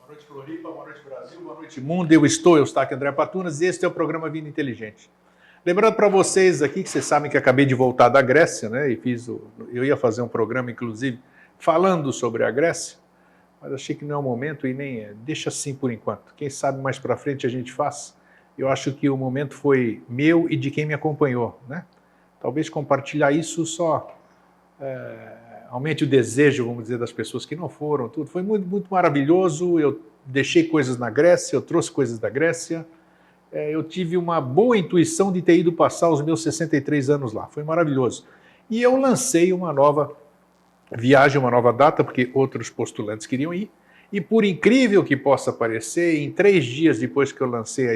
noite, Floripa, boa noite, Brasil, boa noite, mundo. Eu estou aqui, André Patunas, e este é o programa Vida Inteligente. Lembrando para vocês aqui, que vocês sabem que acabei de voltar da Grécia, né? E eu ia fazer um programa, inclusive, falando sobre a Grécia, mas achei que não é o momento e nem deixa assim por enquanto. Quem sabe mais para frente a gente faz. Eu acho que o momento foi meu e de quem me acompanhou, né? Talvez compartilhar isso só aumente o desejo, vamos dizer, das pessoas que não foram, tudo. Foi muito, muito maravilhoso. Eu deixei coisas na Grécia, eu trouxe coisas da Grécia. Eu tive uma boa intuição de ter ido passar os meus 63 anos lá. Foi maravilhoso. E eu lancei uma nova viagem, uma nova data, porque outros postulantes queriam ir. E por incrível que possa parecer, em 3 dias depois que eu lancei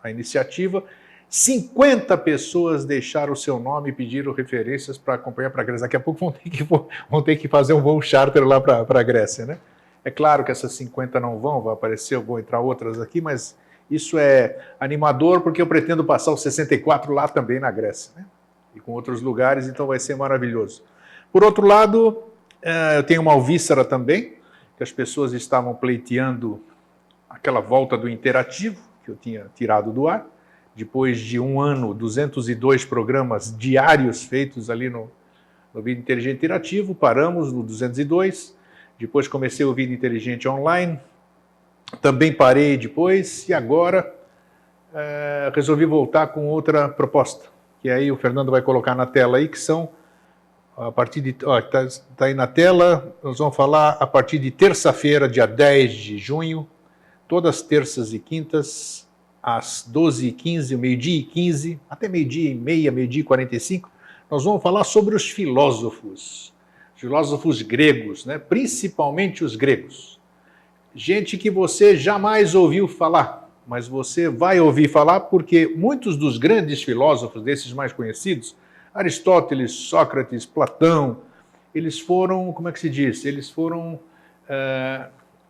a iniciativa, 50 pessoas deixaram o seu nome e pediram referências para acompanhar para a Grécia. Daqui a pouco vão ter que fazer um voo charter lá para a Grécia, né? É claro que essas 50 não vão aparecer, vão entrar outras aqui, mas isso é animador porque eu pretendo passar os 64 lá também na Grécia, né? E com outros lugares, então vai ser maravilhoso. Por outro lado, eu tenho uma alvíssara também, que as pessoas estavam pleiteando aquela volta do interativo, que eu tinha tirado do ar. Depois de um ano, 202 programas diários feitos ali no Vida Inteligente Interativo, paramos no 202, depois comecei o Vida Inteligente Online, também parei depois, e agora resolvi voltar com outra proposta, que aí o Fernando vai colocar na tela aí, que são, a partir de... Está aí na tela, nós vamos falar a partir de terça-feira, dia 10 de junho, todas terças e quintas, às 12h15, meio-dia e 15, até meio-dia e meia, meio-dia e 45, nós vamos falar sobre os filósofos gregos, né? Principalmente os gregos. Gente que você jamais ouviu falar, mas você vai ouvir falar porque muitos dos grandes filósofos, desses mais conhecidos, Aristóteles, Sócrates, Platão, eles foram, como é que se diz? Eles foram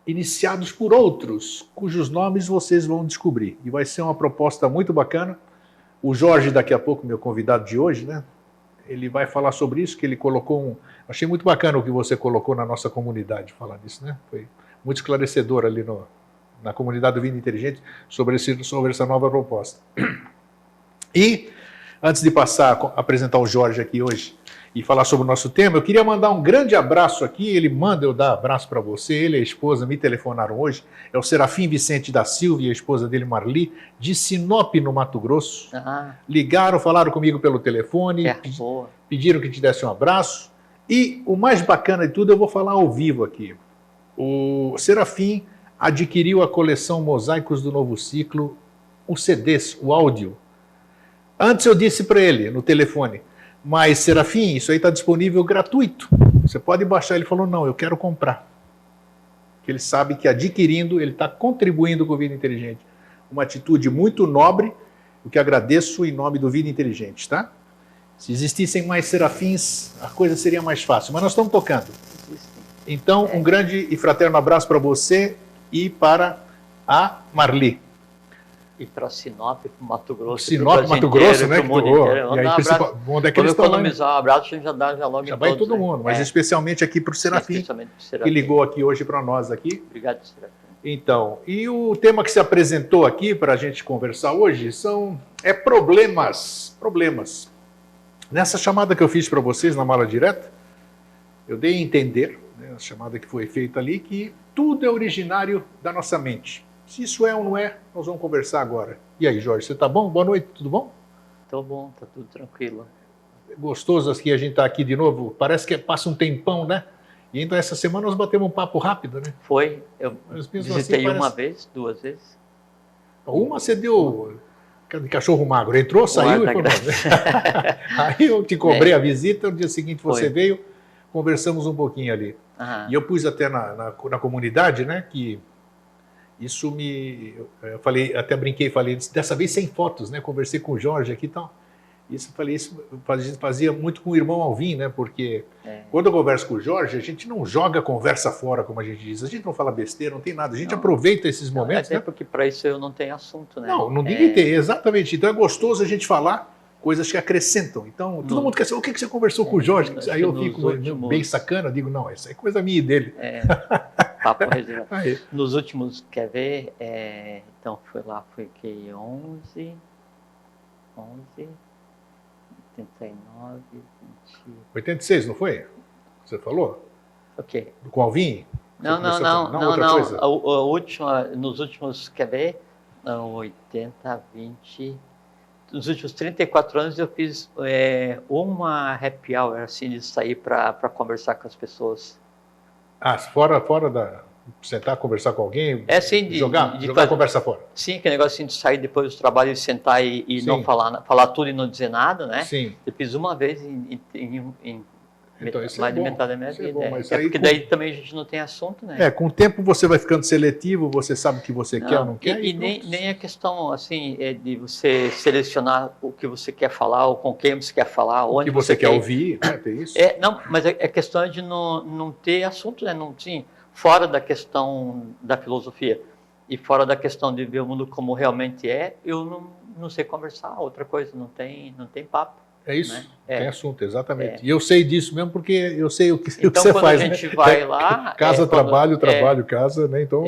iniciados por outros, cujos nomes vocês vão descobrir. E vai ser uma proposta muito bacana. O Jorge, daqui a pouco, meu convidado de hoje, né? Ele vai falar sobre isso, que ele colocou Achei muito bacana o que você colocou na nossa comunidade, falar disso, né? Foi muito esclarecedor ali na comunidade do Vida Inteligente sobre essa nova proposta. E, antes de apresentar o Jorge aqui hoje, e falar sobre o nosso tema, eu queria mandar um grande abraço aqui, ele manda eu dar abraço para você, ele e a esposa me telefonaram hoje, é o Serafim Vicente da Silva e a esposa dele, Marli, de Sinop, no Mato Grosso. Ligaram, falaram comigo pelo telefone, pediram que te desse um abraço, e o mais bacana de tudo, eu vou falar ao vivo aqui. O Serafim adquiriu a coleção Mosaicos do Novo Ciclo, os CDs, o áudio. Antes eu disse para ele, no telefone, mas, Serafim, isso aí está disponível gratuito. Você pode baixar. Ele falou, não, eu quero comprar. Porque ele sabe que adquirindo, ele está contribuindo com o Vida Inteligente. Uma atitude muito nobre, o que agradeço em nome do Vida Inteligente, tá? Se existissem mais serafins, a coisa seria mais fácil. Mas nós estamos tocando. Então, um grande e fraterno abraço para você e para a Marli. E para Sinop, para o Mato Grosso. Sinop, Mato Grosso, né? Onde é que eles estão economizar um abraço, a gente já logo já vai todo mundo, mas especialmente aqui para o Serafim, que ligou aqui hoje para nós aqui. Obrigado, Serafim. Então, e o tema que se apresentou aqui para a gente conversar hoje problemas. Problemas. Nessa chamada que eu fiz para vocês na mala direta, eu dei a entender, né, a chamada que foi feita ali, que tudo é originário da nossa mente. Se isso é ou não é, nós vamos conversar agora. E aí, Jorge, você tá bom? Boa noite, tudo bom? Tô bom, tá tudo tranquilo. Gostoso que a gente tá aqui de novo. Parece que passa um tempão, né? E então essa semana nós batemos um papo rápido, né? Foi, eu visitei assim, uma vez, 2 vezes. Uma você deu de cachorro magro, entrou, saiu e foi embora. Aí eu te cobrei a visita, no dia seguinte você veio, conversamos um pouquinho ali. E eu pus até na comunidade, né, que... Isso eu falei, até brinquei, falei, dessa vez sem fotos, né? Conversei com o Jorge aqui e tal. Isso fazia muito com o irmão Alvim, né? Porque quando eu converso com o Jorge, a gente não joga a conversa fora, como a gente diz. A gente não fala besteira, não tem nada. A gente aproveita esses momentos. Até porque para isso eu não tenho assunto, né? Não ninguém tem, exatamente. Então é gostoso a gente falar coisas que acrescentam. Então, todo mundo quer saber o que você conversou com o Jorge. Aí eu fico bem sacana, digo, não, isso é coisa minha e dele. papo reservado. Nos últimos, quer ver? Então, foi que 11, 89, 20... 86, não foi? Você falou? O quê? Com o Alvin? Não. A última, nos últimos, quer ver? 80, 20... Nos últimos 34 anos eu fiz uma happy hour, assim, de sair para conversar com as pessoas. Ah, fora da... Sentar, conversar com alguém? Sim, jogar a conversa fora. Sim, aquele negócio assim de sair depois do trabalho e sentar e não falar tudo e não dizer nada, né? Sim. Eu fiz uma vez em então, isso mais é de bom. metade da minha vida. Bom, mas porque daí também a gente não tem assunto, né? Com o tempo você vai ficando seletivo, você sabe o que você quer ou não quer. E nem a questão, assim, de você selecionar o que você quer falar, ou com quem você quer falar, onde você quer ouvir, né? Tem isso? Não, mas a questão é de não ter assunto, né? Não, sim, fora da questão da filosofia e fora da questão de ver o mundo como realmente é, eu não sei conversar, outra coisa, não tem papo. É isso, né? Tem assunto, exatamente. E eu sei disso mesmo porque eu sei o que você faz. Então, quando a gente vai lá... Casa, trabalho, casa, né? Então,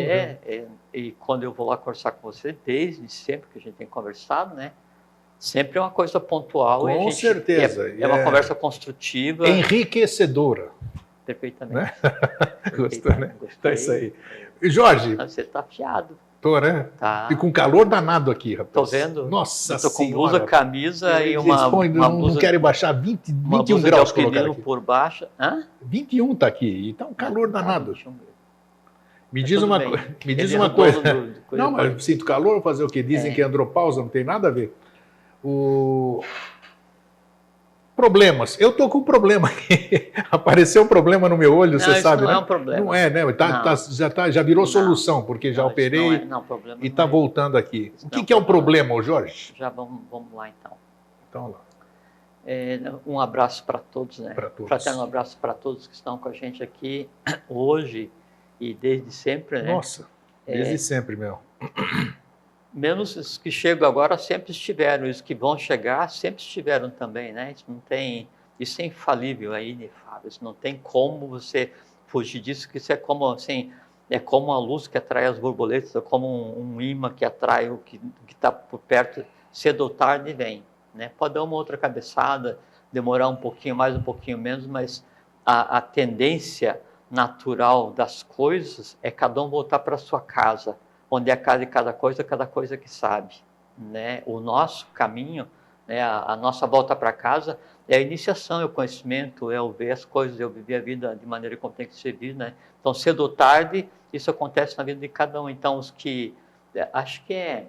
e quando eu vou lá conversar com você, desde sempre que a gente tem conversado, né? Sempre é uma coisa pontual. Com certeza. É uma conversa construtiva. Enriquecedora. Perfeitamente. Né? Gostou, né? Então é isso aí. E Jorge... Você está afiado. Tô, né? Tá. E com calor danado aqui, rapaz. Tô vendo. Nossa Senhora. Tô com blusa, camisa e uma blusa... Não quero baixar 21 graus colocar aqui. Por baixo. Hã? 21 tá aqui. E tá um calor danado. 21. Me diz uma coisa. Não, mas eu sinto calor, fazer o quê? Dizem que é andropausa, não tem nada a ver. Problemas. Eu tô com um problema aqui. Apareceu um problema no meu olho, você sabe, não né? é um problema. Não é, né? Já virou solução, porque já operei problema e está voltando aqui. O que é um problema, Jorge? Já vamos lá, então. Então, lá. Um abraço para todos, né? Para todos. Fraterno abraço para todos que estão com a gente aqui hoje e desde sempre, né? Nossa, desde sempre, meu. Menos os que chegam agora sempre estiveram, e os que vão chegar sempre estiveram também, né? Isso é infalível, é inefável, isso não tem como você fugir disso, que isso é como assim, é como a luz que atrai as borboletas, é como um imã que atrai o que está por perto, cedo ou tarde vem, né? Pode dar uma outra cabeçada, demorar um pouquinho mais, um pouquinho menos, mas a tendência natural das coisas é cada um voltar para a sua casa, onde é a casa de cada coisa que sabe, né? O nosso caminho, né? A nossa volta para casa é a iniciação, é o conhecimento, é o ver as coisas, é o viver a vida de maneira como tem que ser vivida, né? Então, cedo ou tarde, isso acontece na vida de cada um. Então, acho que é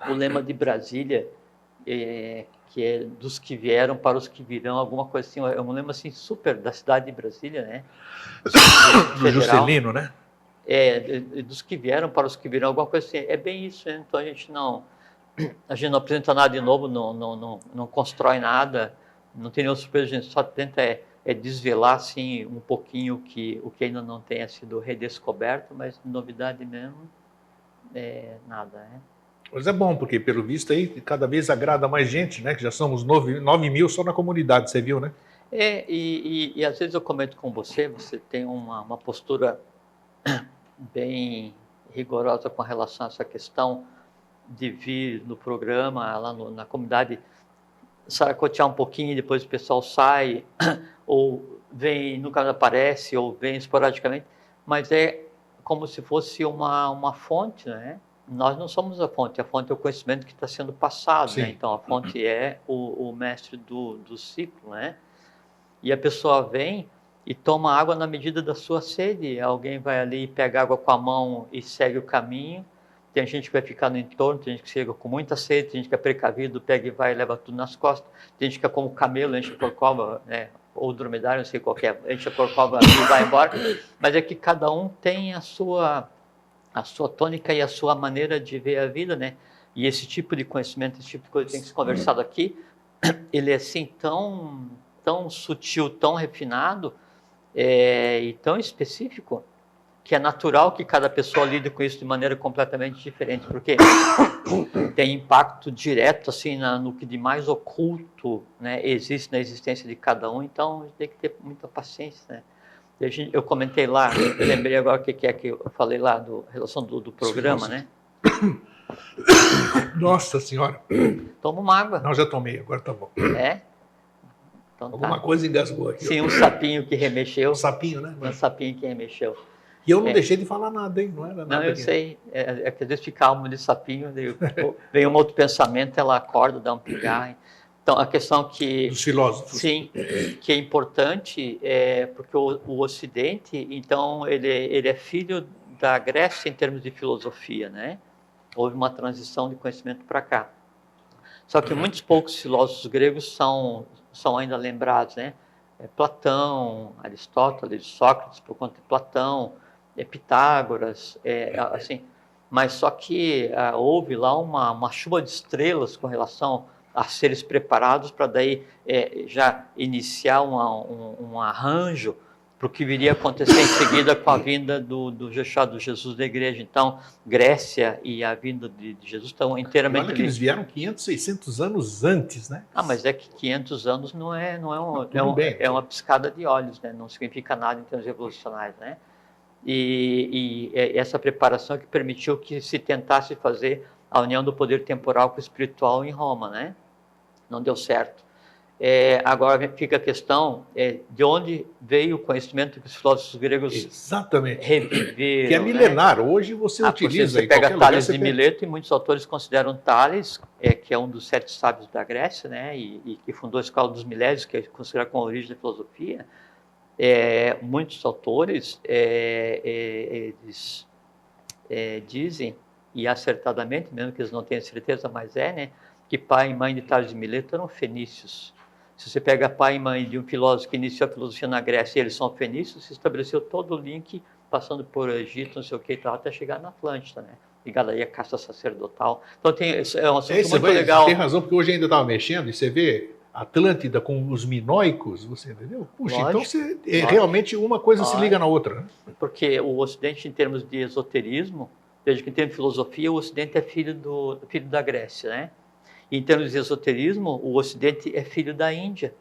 o lema de Brasília, que é dos que vieram para os que virão, alguma coisa assim, é um lema assim super da cidade de Brasília, né? Do Juscelino, né? Dos que vieram para os que virão, alguma coisa assim. É bem isso, né? Então a gente não apresenta nada de novo, não constrói nada, não tem nenhuma surpresa, a gente só tenta desvelar assim, um pouquinho o que ainda não tenha sido redescoberto, mas novidade mesmo, nada, né? Mas é bom, porque pelo visto aí cada vez agrada mais gente, né? Que já somos 9 mil só na comunidade, você viu, né? E às vezes eu comento com você tem uma postura bem rigorosa com relação a essa questão de vir no programa, lá na comunidade, saracotear um pouquinho e depois o pessoal sai, ou vem, nunca aparece, ou vem esporadicamente, mas é como se fosse uma fonte, né? Nós não somos a fonte é o conhecimento que está sendo passado, né? Então a fonte é o mestre do ciclo, né? E a pessoa vem e toma água na medida da sua sede. Alguém vai ali e pega água com a mão e segue o caminho. Tem gente que vai ficar no entorno, tem gente que chega com muita sede, tem gente que é precavido, pega e vai e leva tudo nas costas. Tem gente que é como camelo, enche a corcova, né? Ou dromedário, não sei qual que é, enche a corcova e vai embora. Mas é que cada um tem a sua tônica e a sua maneira de ver a vida, né? E esse tipo de conhecimento, esse tipo de coisa que tem que ser conversado aqui, ele é assim tão sutil, tão refinado e tão específico, que é natural que cada pessoa lide com isso de maneira completamente diferente, porque tem impacto direto assim no que de mais oculto, né, existe na existência de cada um. Então a gente tem que ter muita paciência, né? Eu comentei lá, eu lembrei agora o que é que eu falei lá, relação do programa, né? Nossa Senhora. Toma uma água. Não, já tomei, agora tá bom. É? Então Alguma tá. coisa engasgou aqui. Sim, um sapinho que remexeu. Um sapinho, né? Um sapinho que remexeu. E eu não deixei de falar nada, hein? Não era nada. Não, eu sei. É que às vezes fica alma de sapinho, vem um outro pensamento, ela acorda, dá um pigarro. Então, a questão que... Dos filósofos. Sim, que é importante, porque o Ocidente, então, ele é filho da Grécia em termos de filosofia, né? Houve uma transição de conhecimento para cá. Só que muitos poucos filósofos gregos são ainda lembrados, né? Platão, Aristóteles, Sócrates, por conta de Platão, Pitágoras, assim. Mas só que houve lá uma chuva de estrelas com relação a seres preparados para daí já iniciar um arranjo para o que viria a acontecer em seguida com a vinda do Jesus da igreja. Então, Grécia e a vinda de Jesus estão inteiramente... Olha que eles vieram 500, 600 anos antes, né? Mas é que 500 anos não é uma piscada de olhos, né? Não significa nada em termos revolucionários, né? E essa preparação que permitiu que se tentasse fazer a união do poder temporal com o espiritual em Roma, né? Não deu certo. Agora fica a questão de onde veio o conhecimento que os filósofos gregos reviveram. Que é milenar. Né? Hoje você utiliza... Você pega Tales de Mileto, e muitos autores consideram Tales, que é um dos 7 sábios da Grécia, né, e que fundou a Escola dos Milésios, que é considerada como a origem da filosofia. Muitos autores eles dizem, e acertadamente, mesmo que eles não tenham certeza, mas né, que pai e mãe de Tales de Mileto eram fenícios. Se você pega pai e mãe de um filósofo que iniciou a filosofia na Grécia e eles são fenícios, se estabeleceu todo o link, passando por Egito, não sei o que, até chegar na Atlântida, né? Ligado aí a casta sacerdotal. Então é um assunto muito legal. Tem razão, porque hoje ainda estava mexendo, e você vê Atlântida com os minoicos, você entendeu? Puxa, lógico, então realmente uma coisa se liga na outra. Né? Porque o Ocidente, em termos de esoterismo, desde que em termos de filosofia, o Ocidente é filho da Grécia, né? Em termos de esoterismo, o Ocidente é filho da Índia.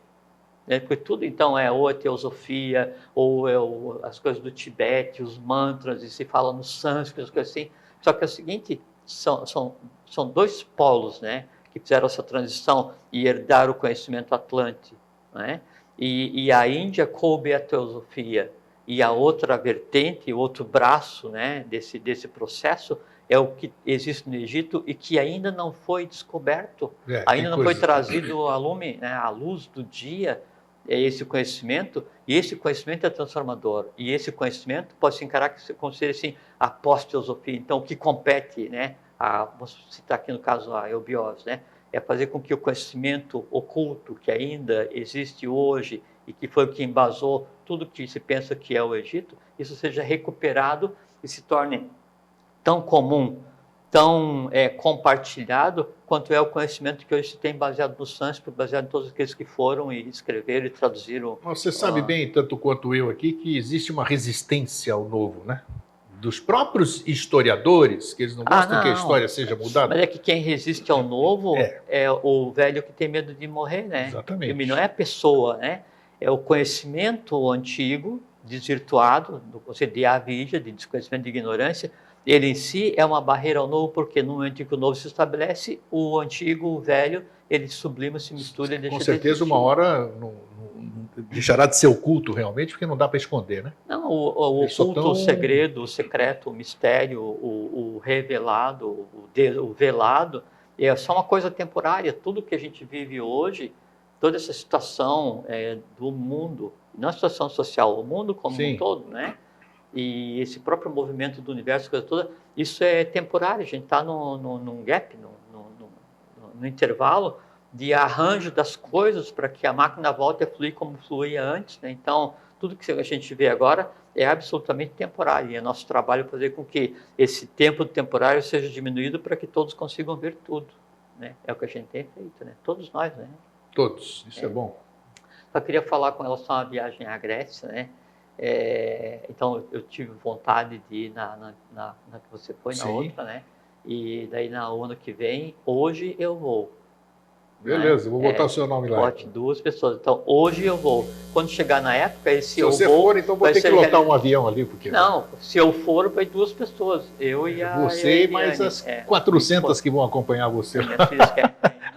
Né? Porque tudo, então, ou a teosofia, ou as coisas do Tibete, os mantras, e se fala no sânscrito, as coisas assim. Só que é o seguinte, são 2 polos, né, que fizeram essa transição e herdaram o conhecimento atlântico. Né? E a Índia coube a teosofia. E a outra vertente, o outro braço, né, desse processo, é o que existe no Egito e que ainda não foi descoberto, ainda não foi trazido à lume, né, à luz do dia, esse conhecimento, e esse conhecimento é transformador, e esse conhecimento pode se encarar como ser assim, a pós-teosofia. Então, o que compete, né, vou citar aqui no caso a eubiose, né, é fazer com que o conhecimento oculto que ainda existe hoje e que foi o que embasou tudo que se pensa que é o Egito, isso seja recuperado e se torne tão comum, tão compartilhado, quanto é o conhecimento que hoje se tem baseado no sânscrito, baseado em todos aqueles que foram e escreveram e traduziram. Você sabe bem, tanto quanto eu aqui, que existe uma resistência ao novo, né? Dos próprios historiadores, que eles não gostam que a história seja mudada. Mas é que quem resiste ao novo é o velho que tem medo de morrer, né? Exatamente. E não é a pessoa, né? É o conhecimento antigo, desvirtuado, do conceito de avidia, de desconhecimento, de ignorância. Ele em si é uma barreira ao novo, porque no momento em que o novo se estabelece, o antigo, o velho, ele sublima, se mistura e deixa de existir. Com certeza, uma hora não deixará de ser oculto realmente, porque não dá para esconder, né? Não, o oculto, o segredo, o secreto, o mistério, o revelado, o velado, é só uma coisa temporária. Tudo que a gente vive hoje, toda essa situação do mundo, não a situação social, o mundo como um todo, né? E esse próprio movimento do universo, coisa toda, isso é temporário. A gente está num gap, no intervalo de arranjo das coisas para que a máquina volte a fluir como fluía antes. Né? Então, tudo que a gente vê agora é absolutamente temporário. E é nosso trabalho fazer com que esse tempo temporário seja diminuído para que todos consigam ver tudo. Né? É o que a gente tem feito, né? Todos nós. Né? Todos, isso é bom. Só queria falar com relação à viagem à Grécia, né? Então eu tive vontade de ir na que você foi, na outra, né? E daí no ano que vem, hoje eu vou. Beleza, vou botar o seu nome lá. Bote 2 pessoas. Então, hoje eu vou. Quando chegar na época, se você for, então vou ter que lotar um avião ali. Porque... Não, se eu for, vai 2 pessoas. Eu e a Você e mais as 400 que vão acompanhar você.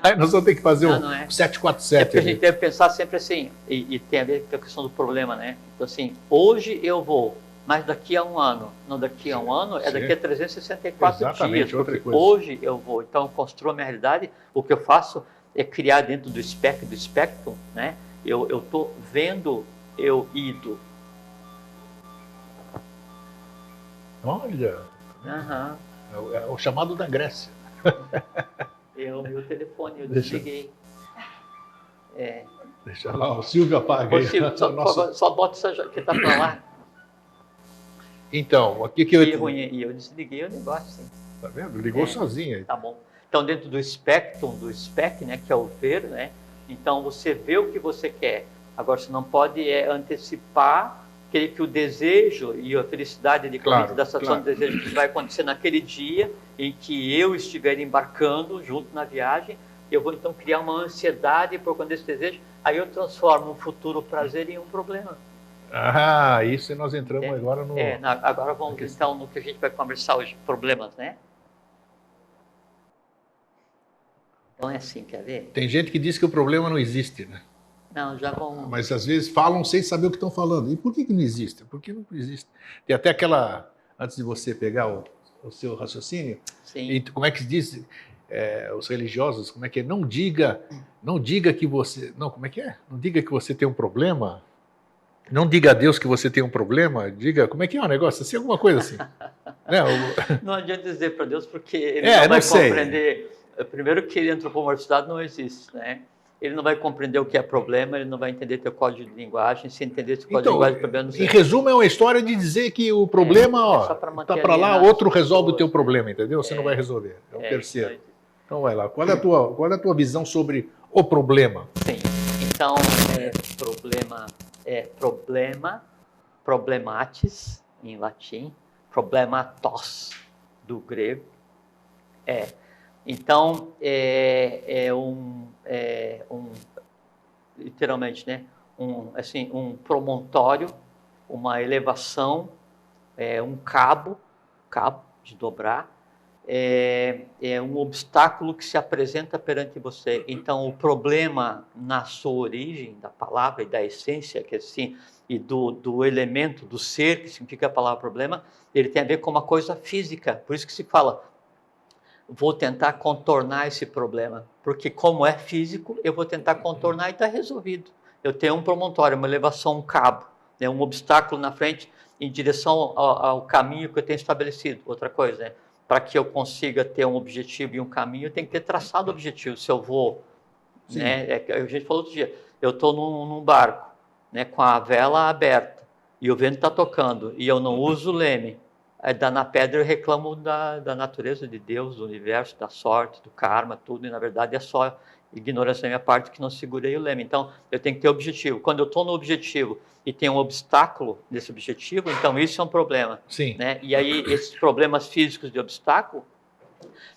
Aí nós vamos ter que fazer um 747. É porque a gente deve pensar sempre assim, e tem a ver com a questão do problema, né? Então, assim, hoje eu vou, mas daqui a um ano. Não, daqui a um ano é daqui a 364 Exatamente, dias. outra coisa. Hoje eu vou. Então, eu construo a minha realidade. O que eu faço é criar dentro do espectro, né? Eu estou vendo eu ido. Olha, é o chamado da Grécia. Meu telefone, eu desliguei. Deixa lá, o Silvio apaga aí. Só bota essa jaqueta para lá. Então, o que eu... E eu desliguei o negócio, sim. Tá vendo? Ligou sozinho aí. Tá bom. Então, dentro do espectro, né, que é o ver, né? Então, você vê o que você quer. Agora, você não pode antecipar que o desejo e a felicidade de da satisfação do desejo que vai acontecer naquele dia em que eu estiver embarcando junto na viagem. Eu vou, então, criar uma ansiedade por conta desse desejo. Aí eu transformo um futuro prazer em um problema. Ah, isso nós entramos agora no... agora vamos, então, no que a gente vai conversar hoje, problemas, né? Então é assim, quer ver? Tem gente que diz que o problema não existe, né? Não, já vão... Mas às vezes falam sem saber o que estão falando. E por que não existe? Por que não existe? Tem até aquela... Antes de você pegar o seu raciocínio, Sim. Como é que se diz? Os religiosos, como é que é? Não diga que você... Não, como é que é? Não diga que você tem um problema. Não diga a Deus que você tem um problema. Diga, como é que é o negócio? Assim, alguma coisa assim. Né? Não adianta dizer para Deus porque ele não vai compreender... Primeiro que ele antropomorficidade não existe, né? Ele não vai compreender o que é problema, ele não vai entender teu código de linguagem, se entender esse código de linguagem, problema não sei. Em resumo, é uma história de dizer que o problema, tá para lá, outro resolve o teu problema, entendeu? Você não vai resolver. É o terceiro. Então vai lá. Qual é a tua visão sobre o problema? Sim. Então, problematis, em latim, problematos, do grego, Então, literalmente, né? Um promontório, uma elevação, um cabo de dobrar, um obstáculo que se apresenta perante você. Então, o problema na sua origem, da palavra e da essência, que assim, e do elemento, do ser, que significa a palavra problema, ele tem a ver com uma coisa física. Por isso que se fala, vou tentar contornar esse problema, porque como é físico, eu vou tentar contornar e está resolvido. Eu tenho um promontório, uma elevação, um cabo, né, um obstáculo na frente em direção ao caminho que eu tenho estabelecido. Outra coisa, né, para que eu consiga ter um objetivo e um caminho, eu tenho que ter traçado o objetivo. Se eu vou, né, a gente falou outro dia, eu estou num barco, né, com a vela aberta, e o vento está tocando, e eu não uso o leme. Na pedra eu reclamo da natureza de Deus, do universo, da sorte, do karma, tudo, e na verdade é só ignorância da minha parte que não segurei o leme. Então, eu tenho que ter objetivo. Quando eu estou no objetivo e tem um obstáculo nesse objetivo, então isso é um problema. Sim. Né? E aí, esses problemas físicos de obstáculo,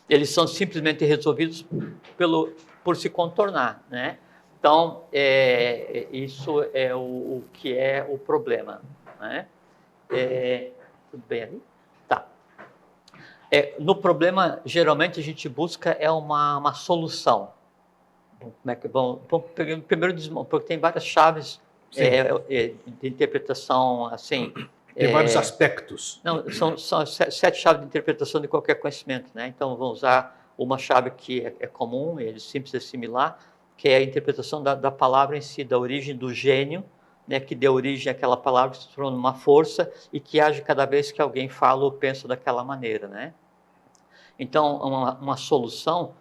eles são simplesmente resolvidos por se contornar, né? Então, isso é o que é o problema, né? Tudo bem ali? Tá. No problema, geralmente a gente busca uma solução. Vamos primeiro desmontar, porque tem várias chaves de interpretação, assim. Tem vários aspectos. Não, são 7 chaves de interpretação de qualquer conhecimento, né? Então, vamos usar uma chave que é comum, é simples, é similar, que é a interpretação da palavra em si, da origem do gênio, né, que deu origem àquela palavra, que se tornou uma força e que age cada vez que alguém fala ou pensa daquela maneira, né? Então, uma solução,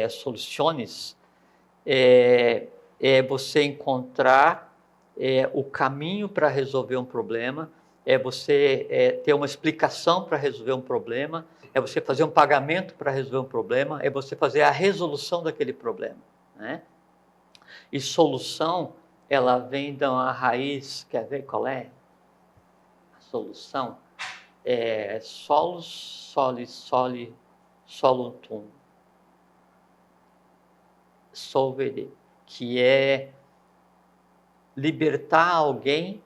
soluciones, é você encontrar o caminho para resolver um problema, é você ter uma explicação para resolver um problema, é você fazer um pagamento para resolver um problema, é você fazer a resolução daquele problema, né? E solução, ela vem da raiz, quer ver qual é? A solução solus, soli, soli, solutum. solvere, que é libertar alguém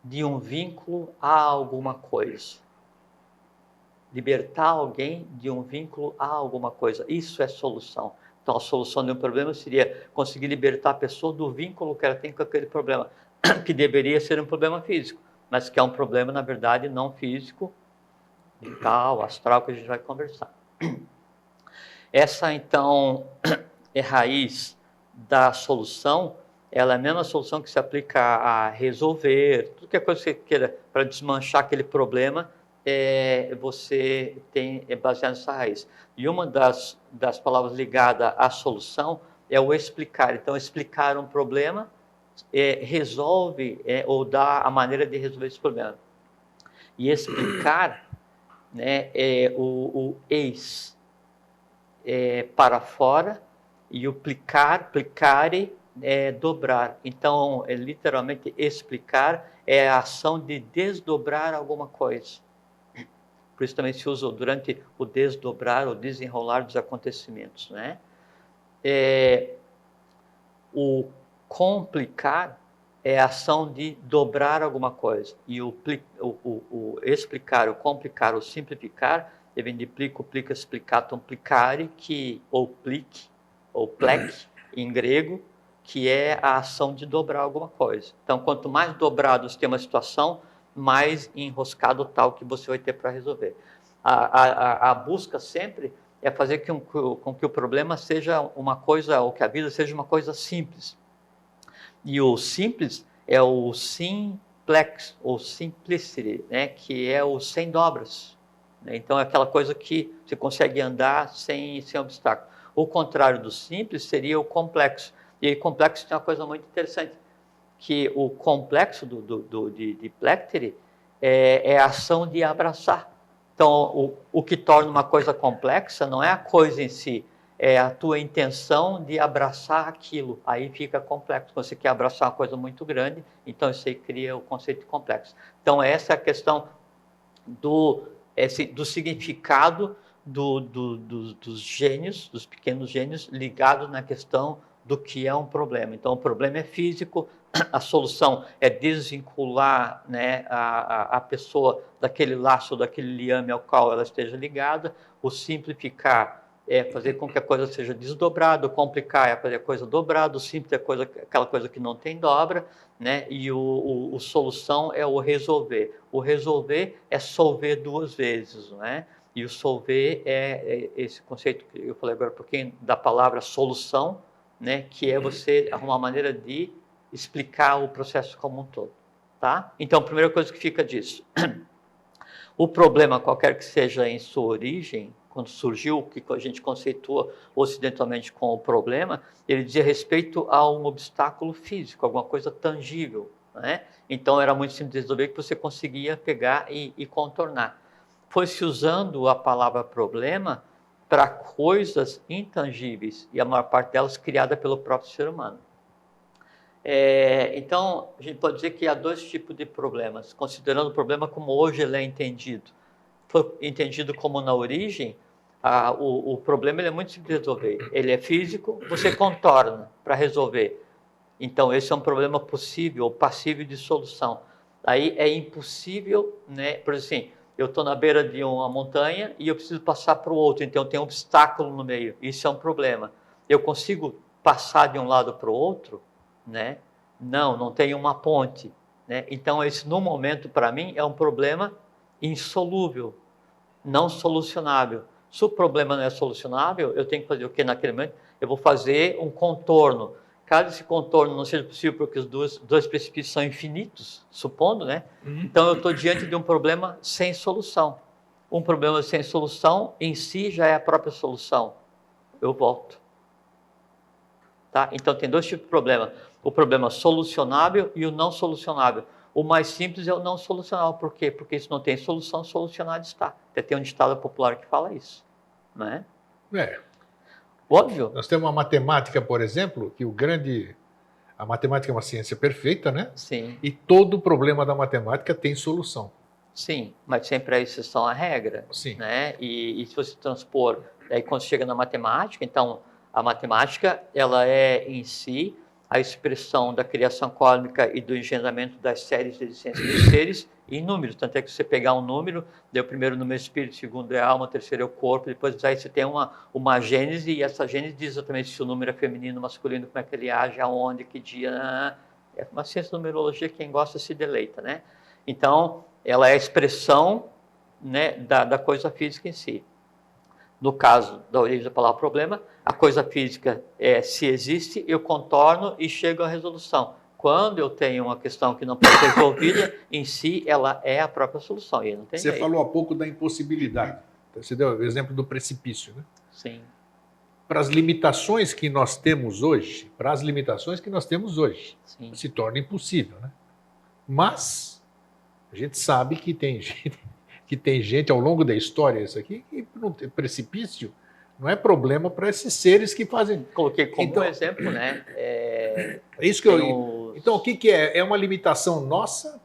de um vínculo a alguma coisa. Libertar alguém de um vínculo a alguma coisa. Isso é solução. Então, a solução de um problema seria conseguir libertar a pessoa do vínculo que ela tem com aquele problema, que deveria ser um problema físico, mas que é um problema, na verdade, não físico, mental, astral, que a gente vai conversar. Essa, então, é raiz da solução. Ela é a mesma solução que se aplica a resolver, tudo que é coisa que você queira para desmanchar aquele problema, você tem baseado nessa raiz. E uma das palavras ligada à solução é o explicar. Então, explicar um problema resolve ou dá a maneira de resolver esse problema. E explicar, né, é o eis para fora, e o plicare é dobrar. Então, literalmente, explicar é a ação de desdobrar alguma coisa. Por isso também se usa durante o desdobrar, o desenrolar dos acontecimentos, né? O complicar é a ação de dobrar alguma coisa. E o explicar, o complicar, o simplificar, vem de plico, plica, explicatum, plicare, ou plique, ou plec, em grego, que é a ação de dobrar alguma coisa. Então, quanto mais dobrados tem uma situação, mais enroscado tal que você vai ter para resolver. A busca sempre é fazer com que o problema seja uma coisa, ou que a vida seja uma coisa simples. E o simples é o simplex, ou simplicity, né, que é o sem dobras. Então, é aquela coisa que você consegue andar sem obstáculo. O contrário do simples seria o complexo. E aí, complexo tem uma coisa muito interessante, que o complexo de Plecteri é a ação de abraçar. Então, o que torna uma coisa complexa não é a coisa em si, é a tua intenção de abraçar aquilo. Aí fica complexo. Você quer abraçar uma coisa muito grande, então isso aí cria o conceito de complexo. Então, essa é a questão do significado dos gênios, dos pequenos gênios, ligado na questão do que é um problema. Então, o problema é físico, a solução é desvincular, né, a pessoa daquele laço, daquele liame ao qual ela esteja ligada. O simplificar é fazer com que a coisa seja desdobrada, o complicar é fazer a coisa dobrada, o simples é aquela coisa que não tem dobra, né? E o solução é o resolver. O resolver é solver duas vezes, né? E o solver é esse conceito que eu falei agora um pouquinho da palavra solução, né? Que é você arrumar uma maneira de explicar o processo como um todo, tá? Então, a primeira coisa que fica disso, o problema, qualquer que seja em sua origem, quando surgiu, o que a gente conceitua ocidentalmente com o problema, ele dizia respeito a um obstáculo físico, alguma coisa tangível, né? Então, era muito simples de resolver, que você conseguia pegar e contornar. Foi-se usando a palavra problema para coisas intangíveis, e a maior parte delas criada pelo próprio ser humano. Então, a gente pode dizer que há dois tipos de problemas, considerando o problema como hoje ele é entendido. Foi entendido como na origem, o problema ele é muito simples de resolver. Ele é físico, você contorna para resolver. Então, esse é um problema possível ou passível de solução. Aí é impossível, né? Por exemplo, assim, eu estou na beira de uma montanha e eu preciso passar para o outro, então tem um obstáculo no meio. Isso é um problema. Eu consigo passar de um lado para o outro, né? Não tem uma ponte, né? Então, esse, no momento, para mim, é um problema insolúvel, não solucionável. Se o problema não é solucionável, eu tenho que fazer o quê naquele momento? Eu vou fazer um contorno. Caso esse contorno não seja possível porque os dois precipícios são infinitos, supondo, né? Então, eu estou diante de um problema sem solução. Um problema sem solução, em si, já é a própria solução. Eu volto. Tá? Então, tem dois tipos de problema. O problema solucionável e o não solucionável. O mais simples é o não solucionável. Por quê? Porque isso não tem solução, solucionado está. Até tem um ditado popular que fala isso. Não é? Óbvio. Nós temos uma matemática, por exemplo, que a matemática é uma ciência perfeita, né? Sim. E todo problema da matemática tem solução. Sim, mas sempre a exceção à regra. Sim. Né? E se você transpor, aí quando chega na matemática, então A matemática, ela é em si a expressão da criação cósmica e do engendramento das séries de existência dos seres em números. Tanto é que você pegar um número, o primeiro número é espírito, o segundo é alma, o terceiro é o corpo, depois aí você tem uma gênese, e essa gênese diz exatamente se o número é feminino, masculino, como é que ele age, aonde, que dia. É uma ciência de numerologia, quem gosta se deleita, né? Então, ela é a expressão, né, da coisa física em si. No caso da origem da palavra problema, a coisa física se existe, eu contorno e chego à resolução. Quando eu tenho uma questão que não pode ser resolvida, em si, ela é a própria solução. E não tem Você jeito. falou há pouco da impossibilidade. Você deu o exemplo do precipício, né? Sim. Para as limitações que nós temos hoje, Sim. se torna impossível, né? Mas a gente sabe que tem gente ao longo da história, isso aqui, que precipício não é problema para esses seres que fazem. Coloquei como Então, exemplo, né? É isso que Então, o que é? É uma limitação nossa?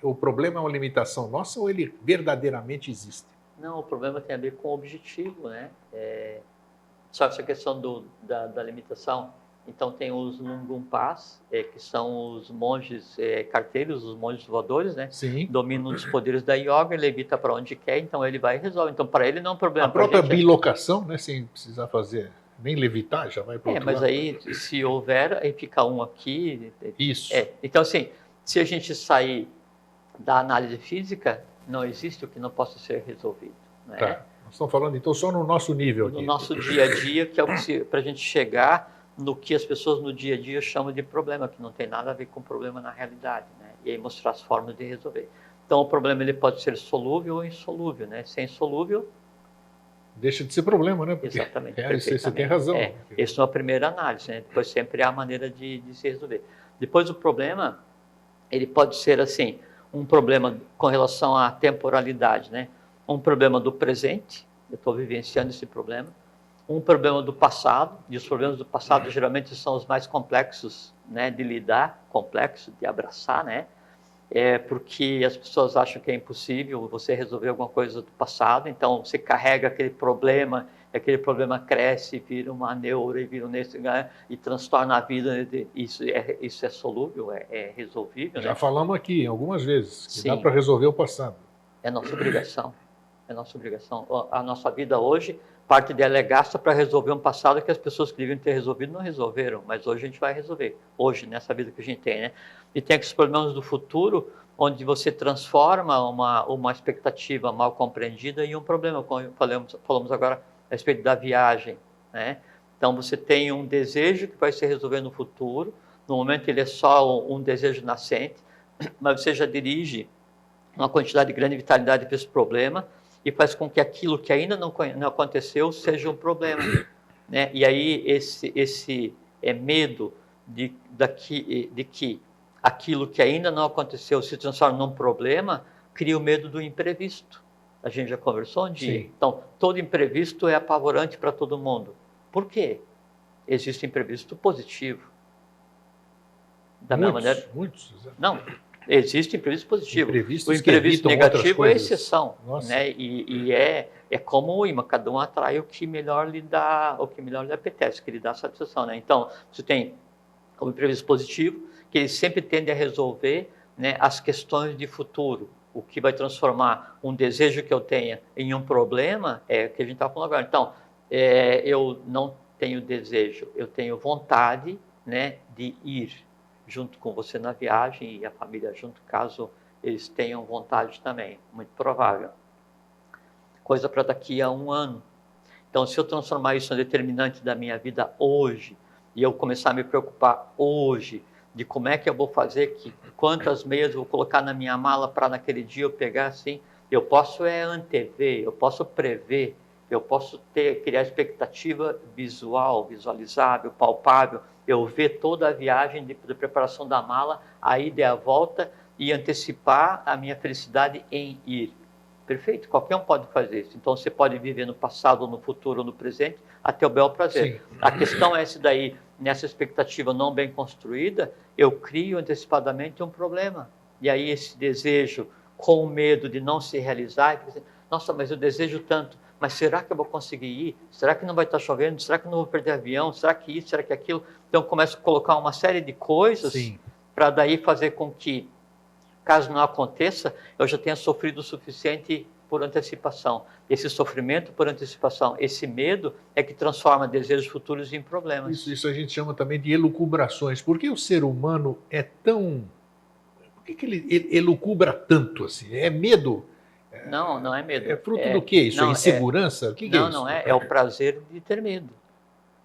O problema é uma limitação nossa ou ele verdadeiramente existe? Não, o problema tem a ver com o objetivo, né? Só essa questão da limitação. Então, tem os Lungumpas, que são os monges carteiros, os monges voadores, né? Sim. Dominam os poderes da yoga, ele levita para onde quer, então ele vai e resolve. Então, para ele não é um problema. A própria bilocação, né? Sem precisar fazer nem levitar, já vai para o outro mas lado. aí, se houver, aí fica um aqui. Isso. Então, assim, se a gente sair da análise física, não existe o que não possa ser resolvido. Né? Tá. Nós estamos falando, então, só no nosso nível aqui. No nosso dia a dia, que é o que para a gente chegar no que as pessoas no dia a dia chamam de problema, que não tem nada a ver com problema na realidade, né? E aí mostrar as formas de resolver. Então, o problema ele pode ser solúvel ou insolúvel, né? Se é insolúvel, deixa de ser problema, né? Porque exatamente. Você tem razão. Essa é a primeira análise, né? Depois sempre há a maneira de se resolver. Depois o problema, ele pode ser assim, um problema com relação à temporalidade, né? Um problema do presente, eu estou vivenciando esse problema. Um problema do passado, e os problemas do passado geralmente são os mais complexos, né, de lidar, complexos de abraçar, né? Porque as pessoas acham que é impossível você resolver alguma coisa do passado, então você carrega aquele problema cresce, vira uma neura e vira e transtorna a vida. Isso é solúvel, é resolvível. Já né? falamos aqui algumas vezes que Sim. dá para resolver o passado. É nossa obrigação. É nossa obrigação. A nossa vida hoje, parte dela é gasta para resolver um passado que as pessoas que deviam ter resolvido não resolveram, mas hoje a gente vai resolver. Hoje, nessa vida que a gente tem, né? E tem aqueles problemas do futuro, onde você transforma uma expectativa mal compreendida em um problema, como falamos agora a respeito da viagem, né? Então você tem um desejo que vai se resolver no futuro, no momento ele é só um desejo nascente, mas você já dirige uma quantidade grande de vitalidade para esse problema e faz com que aquilo que ainda não aconteceu seja um problema, né? E aí esse medo de que aquilo que ainda não aconteceu se transforma num problema, cria o medo do imprevisto. A gente já conversou um dia. Sim. Então, todo imprevisto é apavorante para todo mundo. Por quê? Existe imprevisto positivo. Da mesma maneira. Muitos. Não, existe imprevisto positivo. Imprevistos o imprevisto negativo é exceção. Nossa. Né? E é como o imã, cada um atrai o que melhor lhe dá, o que melhor lhe apetece, que lhe dá satisfação. Né? Então, você tem o imprevisto positivo, que ele sempre tende a resolver, né, as questões de futuro. O que vai transformar um desejo que eu tenha em um problema é o que a gente está falando agora. Então, eu não tenho desejo, eu tenho vontade, né, de ir junto com você na viagem e a família junto, caso eles tenham vontade também, muito provável. Coisa para daqui a 1 ano. Então, se eu transformar isso em determinante da minha vida hoje, e eu começar a me preocupar hoje, de como é que eu vou fazer, quantas meias eu vou colocar na minha mala para naquele dia eu pegar assim, eu posso antever, eu posso prever, eu posso criar expectativa visual, visualizável, palpável, eu ver toda a viagem de preparação da mala, a ida e a volta, e antecipar a minha felicidade em ir. Perfeito? Qualquer um pode fazer isso. Então, você pode viver no passado, no futuro, no presente, até o bel prazer. Sim. A questão é essa daí, nessa expectativa não bem construída, eu crio antecipadamente um problema. E aí esse desejo, com medo de não se realizar, nossa, mas eu desejo tanto, mas será que eu vou conseguir ir? Será que não vai estar chovendo? Será que eu não vou perder avião? Será que isso? Será que aquilo? Então, começo a colocar uma série de coisas para daí fazer com que, caso não aconteça, eu já tenha sofrido o suficiente por antecipação. Esse sofrimento por antecipação, esse medo é que transforma desejos futuros em problemas. Isso a gente chama também de elucubrações. Por que o ser humano é tão... Por que ele elucubra tanto assim? É medo? Não é medo. É fruto do quê? Isso é insegurança? O que é isso? Não é. É o prazer de ter medo.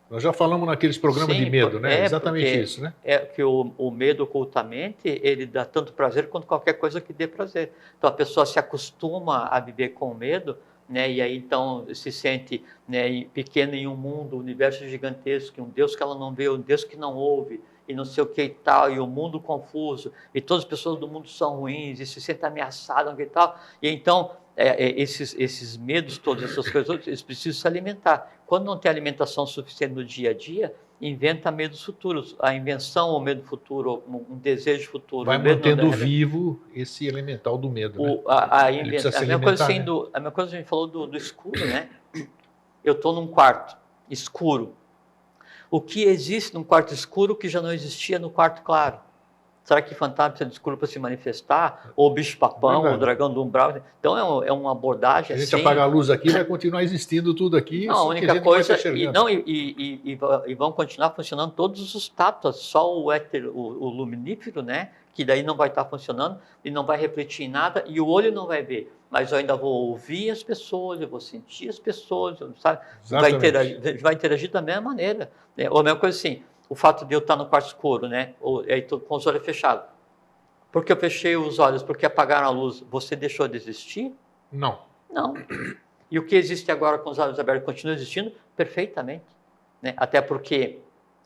Nós já falamos naqueles programas de medo, né? Exatamente isso, né? É que o medo, ocultamente, ele dá tanto prazer quanto qualquer coisa que dê prazer. Então, a pessoa se acostuma a viver com medo, né? E aí, então, se sente, né, pequena em um mundo, um universo gigantesco, um Deus que ela não vê, um Deus que não ouve, e não sei o que e tal, e o mundo confuso, e todas as pessoas do mundo são ruins, e se sente ameaçado e tal. E então, esses medos todos, essas coisas, eles precisam se alimentar. Quando não tem alimentação suficiente no dia a dia, inventa medos futuros. A invenção ou medo futuro, um desejo futuro. Vai mantendo vivo esse elemental do medo, né? A mesma coisa assim, né? A mesma coisa que a gente falou do escuro, né? Eu estou num quarto escuro. O que existe num quarto escuro que já não existia no quarto claro? Será que fantasma precisa de escuro para se manifestar? Ou bicho-papão, ou dragão do umbral? Então é uma abordagem. Se a gente apagar a luz aqui, vai continuar existindo tudo aqui. Não, a única coisa. E vão continuar funcionando todos os tátuas, só o éter, o luminífero, né? Que daí não vai estar funcionando e não vai refletir em nada e o olho não vai ver. Mas eu ainda vou ouvir as pessoas, eu vou sentir as pessoas, sabe? Vai interagir da mesma maneira. Né? Ou a mesma coisa assim. O fato de eu estar no quarto escuro, né? Ou aí tô com os olhos fechados. Porque eu fechei os olhos, porque apagaram a luz, você deixou de existir? Não. Não. E o que existe agora com os olhos abertos continua existindo perfeitamente. Né? Até porque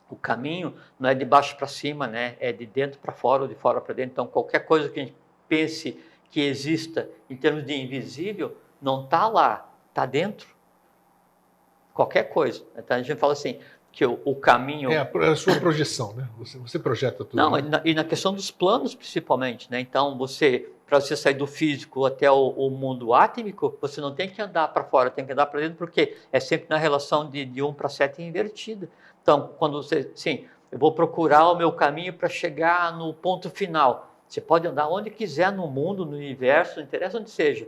o caminho não é de baixo para cima, né? É de dentro para fora ou de fora para dentro. Então, qualquer coisa que a gente pense que exista em termos de invisível, não está lá, está dentro. Qualquer coisa. Então, a gente fala assim, que o caminho... É a sua projeção, né? Você projeta tudo. Não, né? E na questão dos planos, principalmente, né? Então, para você sair do físico até o mundo átmico, você não tem que andar para fora, tem que andar para dentro, porque é sempre na relação de 1 para 7 invertida. Então, quando você... Sim, eu vou procurar o meu caminho para chegar no ponto final. Você pode andar onde quiser no mundo, no universo, não interessa onde seja.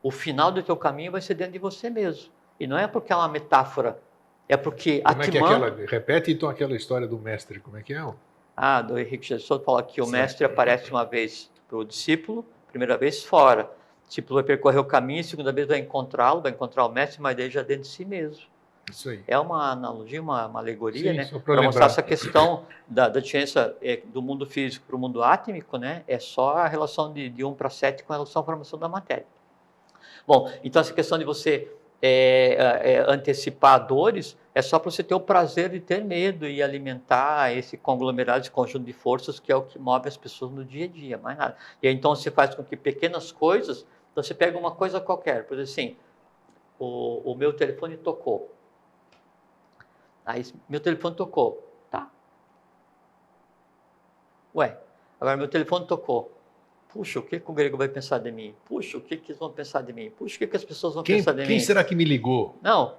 O final do teu caminho vai ser dentro de você mesmo. E não é porque é uma metáfora. É porque como é que é aquela... Repete então aquela história do mestre, como é que é? Do Henrique Jesus fala que o mestre aparece uma vez para o discípulo, primeira vez fora. O discípulo vai percorrer o caminho, segunda vez vai encontrar o mestre, mas daí já dentro de si mesmo. Isso aí. É uma analogia, uma alegoria, né? Para mostrar essa questão da diferença do mundo físico para o mundo átmico, né? É só a relação de 1 para 7 com relação à formação da matéria. Bom, então essa questão de você antecipar dores é só para você ter o prazer de ter medo e alimentar esse conglomerado, esse conjunto de forças que é o que move as pessoas no dia a dia, mais nada. E aí, então você faz com que pequenas coisas, então você pega uma coisa qualquer, por exemplo assim, o meu telefone tocou. Aí meu telefone tocou, tá? Ué, agora meu telefone tocou. Puxa, o que o grego vai pensar de mim? Puxa, o que eles vão pensar de mim? Puxa, o que as pessoas vão pensar de mim? Quem será que me ligou? Não.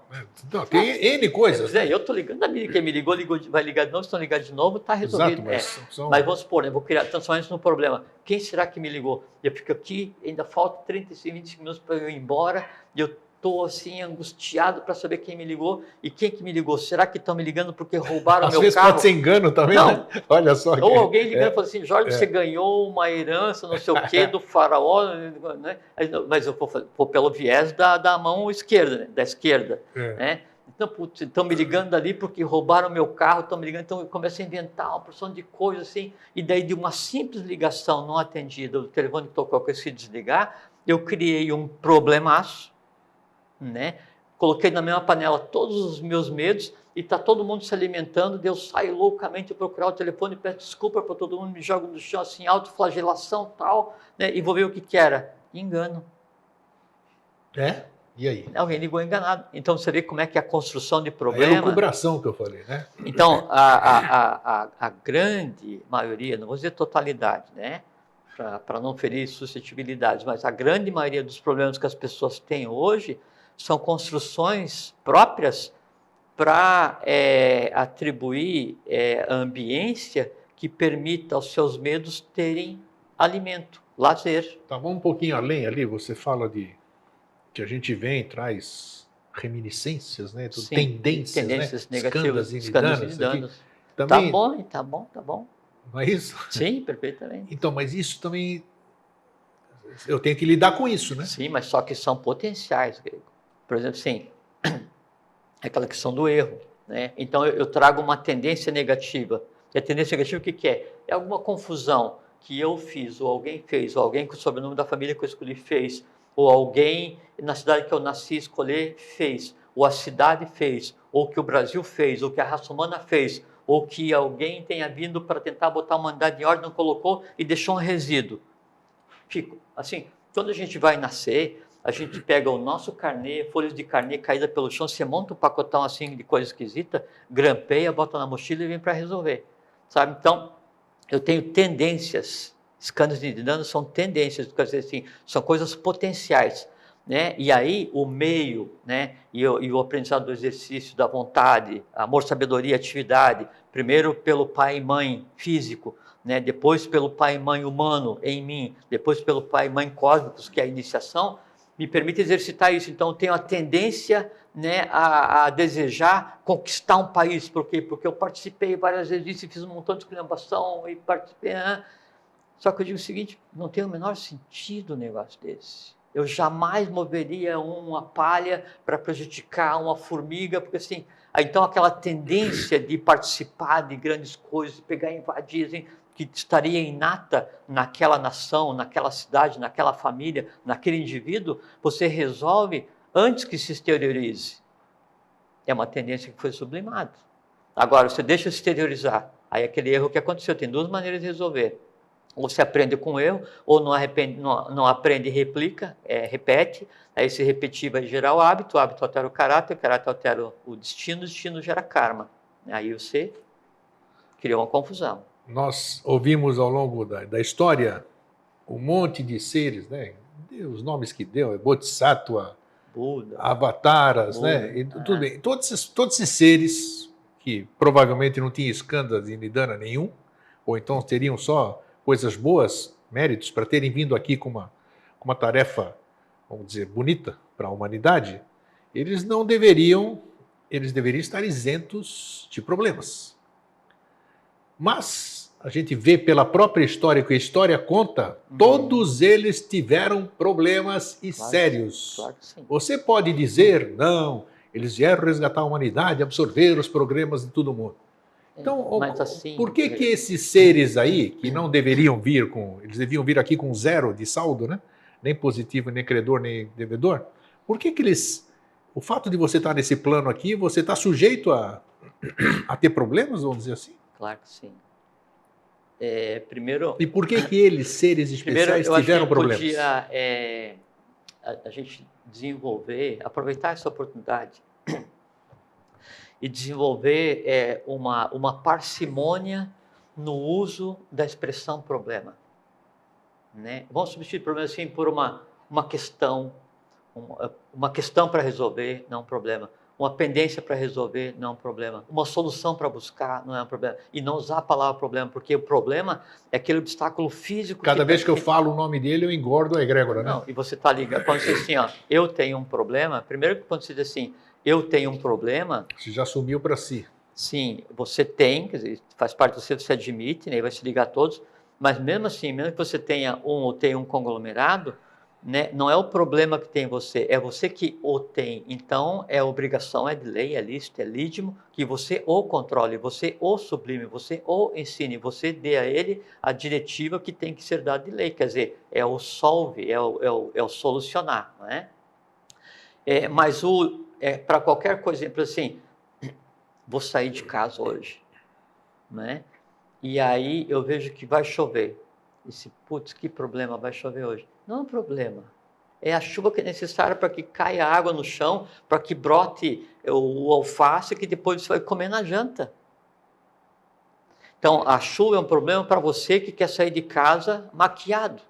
Tem N coisas. Eu estou ligando, quem me ligou, vai ligar de novo, se não ligar de novo, está resolvido. Exato, mas vamos supor, eu vou transformar isso num problema. Quem será que me ligou? Eu fico aqui, ainda falta 35, 25 minutos para eu ir embora, e eu estou assim, angustiado para saber quem me ligou. E quem que me ligou? Será que estão me ligando porque roubaram o meu carro? Às vezes pode ser engano também, não. Né? Olha só. Ou alguém ligando e falando assim, Jorge, você ganhou uma herança, não sei o quê, do faraó, né? Mas eu vou pelo viés da mão esquerda, né? Da esquerda. Né? Então, putz, estão me ligando dali porque roubaram o meu carro, estão me ligando, então eu começo a inventar uma porção de coisas assim, e daí de uma simples ligação não atendida, o telefone que tocou, que eu esqueci de desligar, eu criei um problemaço, né? Coloquei na mesma panela todos os meus medos e está todo mundo se alimentando, eu saio loucamente a procurar o telefone, peço desculpa para todo mundo, me jogo no chão assim, autoflagelação tal, né? E vou ver o que era. Engano. E aí? Alguém ligou enganado. Então você vê como é que é a construção de problema. É a elucubração que eu falei, né? Então, a grande maioria, não vou dizer totalidade, né? Para não ferir suscetibilidades, mas a grande maioria dos problemas que as pessoas têm hoje são construções próprias para atribuir a ambiência que permita aos seus medos terem alimento, lazer. Tá, vamos um pouquinho além ali, você fala de que a gente vem e traz reminiscências, né? Sim, tendências, tendências né? negativas, Escândalos e nidanas. Tá Também, bom, tá bom, tá bom. não é isso? Sim, perfeitamente. Então, mas isso também, eu tenho que lidar com isso, né? Sim, mas só que são potenciais, Grego. Por exemplo, sim, aquela questão do erro, né? Então eu trago uma tendência negativa. E a tendência negativa o que que é? É alguma confusão que eu fiz, ou alguém fez, ou alguém com o sobrenome da família que eu escolhi fez, ou alguém na cidade que eu nasci escolher fez, ou a cidade fez, ou que o Brasil fez, ou que a raça humana fez, ou que alguém tenha vindo para tentar botar a humanidade em ordem, não colocou e deixou um resíduo. Fico, assim, quando a gente vai nascer, a gente pega o nosso carnê, folhas de carnê caída pelo chão, você monta um pacotão assim de coisa esquisita, grampeia, bota na mochila e vem para resolver, sabe? Então, eu tenho tendências, escândalos de dano são tendências, quer dizer assim, são coisas potenciais, né? E aí o meio, né? E o aprendizado do exercício, da vontade, amor, sabedoria, atividade, primeiro pelo pai e mãe físico, né? Depois pelo pai e mãe humano em mim, depois pelo pai e mãe cósmicos, que é a iniciação, me permite exercitar isso. Então, eu tenho a tendência, né, a desejar conquistar um país. Por quê? Porque eu participei várias vezes disso e fiz um montão de esculhambação e participei. Só que eu digo o seguinte, não tem o menor sentido um negócio desse. Eu jamais moveria uma palha para prejudicar uma formiga, porque assim, então aquela tendência de participar de grandes coisas, de pegar e invadir, assim, que estaria inata naquela nação, naquela cidade, naquela família, naquele indivíduo, você resolve antes que se exteriorize. É uma tendência que foi sublimada. Agora, você deixa se exteriorizar. Aí aquele erro que aconteceu, tem duas maneiras de resolver. Ou se aprende com o erro, ou não aprende e replica, repete. Aí se repetir vai gerar o hábito altera o caráter altera o destino gera karma. Aí você criou uma confusão. Nós ouvimos ao longo da história um monte de seres, né? Os nomes que deu, Bodhisattva, Buda, avataras, Buda, né? E tudo bem. Todos esses seres que provavelmente não tinham escândalos e nidana nenhum, ou então teriam só coisas boas, méritos, para terem vindo aqui com uma tarefa, vamos dizer, bonita para a humanidade, eles deveriam estar isentos de problemas. Mas a gente vê pela própria história que a história conta, todos eles tiveram problemas e sérios. Claro que sim. Você pode dizer, não, eles vieram resgatar a humanidade, absorver os programas de todo mundo. Então, mas assim, por que esses seres aí, que não deveriam vir eles deviam vir aqui com zero de saldo, né? Nem positivo, nem credor, nem devedor, por que o fato de você estar nesse plano aqui, você está sujeito a ter problemas, vamos dizer assim? Claro que sim. Primeiro, e por que eles, seres especiais, tiveram problemas? Podia a gente desenvolver, aproveitar essa oportunidade e desenvolver uma parcimônia no uso da expressão problema. Né? Vamos substituir problema assim por uma questão para resolver, não um problema. Uma pendência para resolver, não é um problema. Uma solução para buscar, não é um problema. E não usar a palavra problema, porque o problema é aquele obstáculo físico. Cada vez que eu falo o nome dele, eu engordo a egrégora, né? Não, e você está ligado. Quando você diz assim, ó, eu tenho um problema, primeiro que quando você diz assim, eu tenho um problema... Você já assumiu para si. Sim, você tem, quer dizer, faz parte do você admite, né, vai se ligar a todos, mas mesmo assim, mesmo que você tenha ou tenha um conglomerado, né, não é o problema que tem você, é você que o tem. Então, é obrigação, é de lei, é lícito, é lídimo, que você o controle, você o sublime, você o ensine, você dê a ele a diretiva que tem que ser dada de lei. Quer dizer, é o solve, é o solucionar, não é? Mas para qualquer coisa, por exemplo assim, vou sair de casa hoje, né? E aí eu vejo que vai chover. Esse putz, que problema, vai chover hoje. Não é um problema. É a chuva que é necessária para que caia água no chão, para que brote o alface que depois você vai comer na janta. Então, a chuva é um problema para você que quer sair de casa maquiado,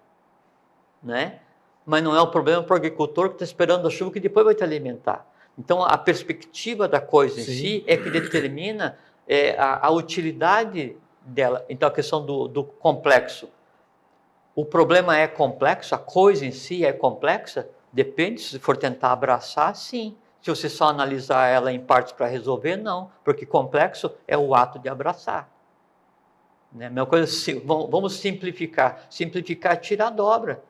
né? mas não é um problema para o agricultor que está esperando a chuva que depois vai te alimentar. Então, a perspectiva da coisa em si é que determina a utilidade dela. Então, a questão do complexo. O problema é complexo, a coisa em si é complexa? Depende, se for tentar abraçar, sim. Se você só analisar ela em partes para resolver, não. Porque complexo é o ato de abraçar. Né? Mesma coisa, vamos simplificar. Simplificar é tirar a dobra.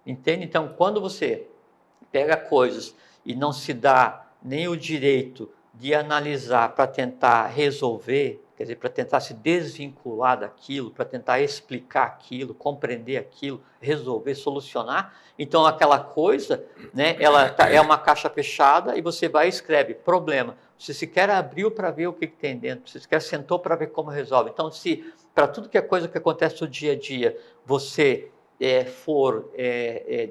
Entende? Então, quando você pega coisas e não se dá nem o direito de analisar para tentar resolver, quer dizer, para tentar se desvincular daquilo, para tentar explicar aquilo, compreender aquilo, resolver, solucionar, então aquela coisa, né, ela é uma caixa fechada e você vai e escreve problema. Você sequer abriu para ver o que tem dentro, você sequer sentou para ver como resolve. Então, se para tudo que é coisa que acontece no dia a dia, você for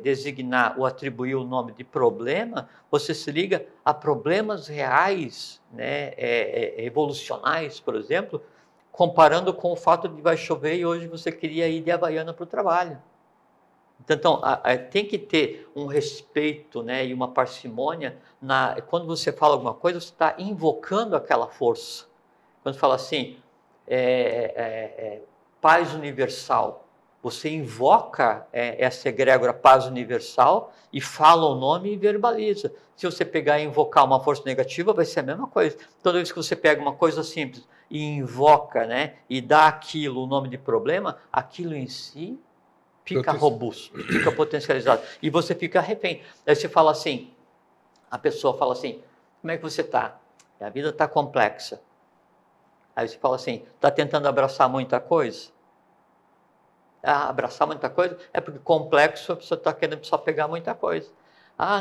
designar ou atribuir o nome de problema, você se liga a problemas reais, né, evolucionais, por exemplo, comparando com o fato de vai chover e hoje você queria ir de Havaiana para o trabalho. Então, tem que ter um respeito, né, e uma parcimônia. Quando você fala alguma coisa, você está invocando aquela força. Quando fala assim, paz universal, você invoca essa egrégora paz universal e fala o nome e verbaliza. Se você pegar e invocar uma força negativa, vai ser a mesma coisa. Toda vez que você pega uma coisa simples e invoca, né, e dá aquilo o nome de problema, aquilo em si fica robusto, fica potencializado. E você fica refém. Aí você fala assim, a pessoa fala assim, como é que você está? A vida está complexa. Aí você fala assim, está tentando abraçar muita coisa? Abraçar muita coisa? É porque complexo, a pessoa está querendo só pegar muita coisa.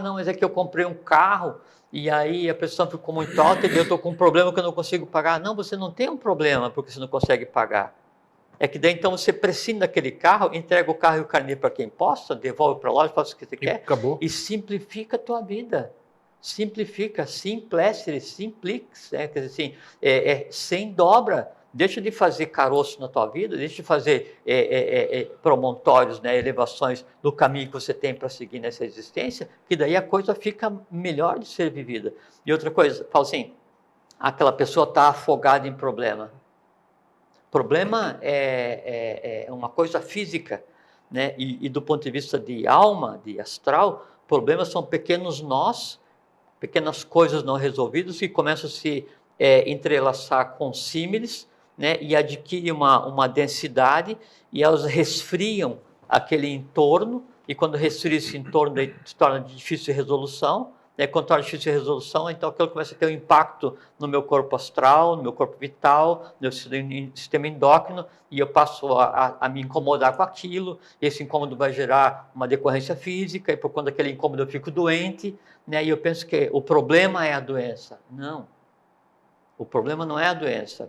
Não, mas é que eu comprei um carro e aí a pressão ficou muito alta e eu estou com um problema que eu não consigo pagar. Não, você não tem um problema porque você não consegue pagar. É que daí então você prescinde daquele carro, entrega o carro e o carnê para quem possa, devolve para a loja, faz o que você quer acabou. E simplifica a tua vida. Simplifica, simplestre, simplix, quer dizer assim, sem dobra. Deixa de fazer caroço na tua vida, deixa de fazer promontórios, né, elevações do caminho que você tem para seguir nessa existência, que daí a coisa fica melhor de ser vivida. E outra coisa, fala assim, aquela pessoa está afogada em problema. Problema é uma coisa física, né? E do ponto de vista de alma, de astral, problemas são pequenos nós, pequenas coisas não resolvidas que começam a se entrelaçar com símiles, né? E adquirem uma densidade e elas resfriam aquele entorno, e quando resfria esse entorno, se torna de difícil resolução. Quando torna difícil a resolução, então aquilo começa a ter um impacto no meu corpo astral, no meu corpo vital, no meu sistema endócrino, e eu passo a me incomodar com aquilo, e esse incômodo vai gerar uma decorrência física, e por conta daquele incômodo eu fico doente, né? E eu penso que o problema é a doença. Não, o problema não é a doença.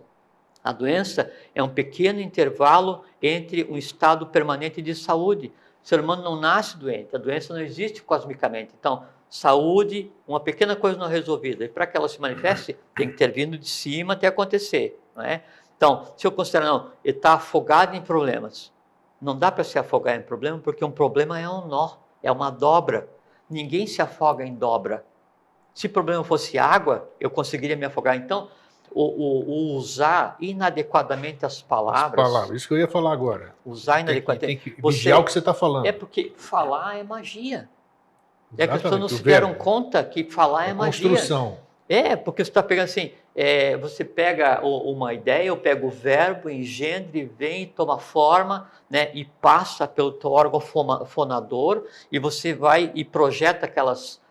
A doença é um pequeno intervalo entre um estado permanente de saúde. O ser humano não nasce doente, a doença não existe cosmicamente. Então, saúde, uma pequena coisa não resolvida. E para que ela se manifeste, tem que ter vindo de cima até acontecer. Não é? Então, se eu considerar, não, ele está afogado em problemas. Não dá para se afogar em problema, porque um problema é um nó, é uma dobra. Ninguém se afoga em dobra. Se o problema fosse água, eu conseguiria me afogar. Então, o usar inadequadamente as palavras... Isso que eu ia falar agora. Usar inadequadamente... Tem que vigiar o que você está falando. É porque falar é magia. Que as pessoas não se deram conta que falar é magia. Construção. Porque você está pegando assim, você pega uma ideia, eu pego o verbo, engendre, vem, toma forma, né, e passa pelo teu órgão fonador, e você vai e projeta aquelas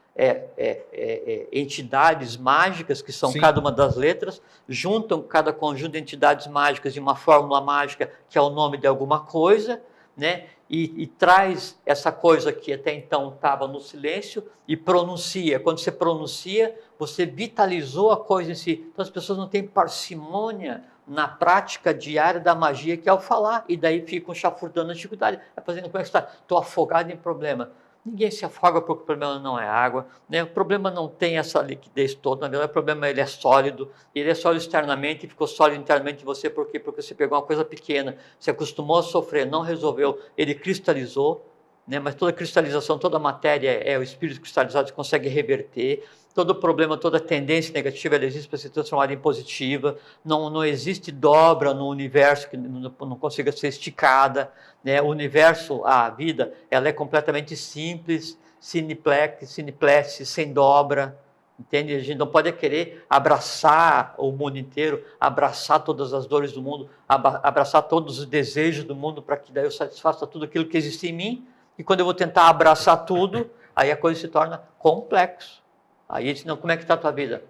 entidades mágicas, que são cada uma das letras, juntam cada conjunto de entidades mágicas em uma fórmula mágica, que é o nome de alguma coisa, né? E traz essa coisa que até então estava no silêncio e pronuncia. Quando você pronuncia, você vitalizou a coisa em si. Então as pessoas não têm parcimônia na prática diária da magia, que é o falar, e daí ficam chafurdando a dificuldade. Fazendo, como é que está? Estou afogado em problema. Ninguém se afoga porque o problema não é água, né? O problema não tem essa liquidez toda, na verdade o problema ele é sólido externamente e ficou sólido internamente em você, por quê? Porque você pegou uma coisa pequena, se acostumou a sofrer, não resolveu, ele cristalizou, né? Mas toda cristalização, toda matéria é o espírito cristalizado que consegue reverter. Todo problema, toda tendência negativa, ela existe para ser transformada em positiva. Não existe dobra no universo que não consiga ser esticada, né? O universo, a vida, ela é completamente simples, siniplex, sem dobra. Entende? A gente não pode querer abraçar o mundo inteiro, abraçar todas as dores do mundo, abraçar todos os desejos do mundo para que daí eu satisfaça tudo aquilo que existe em mim. E quando eu vou tentar abraçar tudo, aí a coisa se torna complexa. Aí ele diz, não, como é que está a tua vida?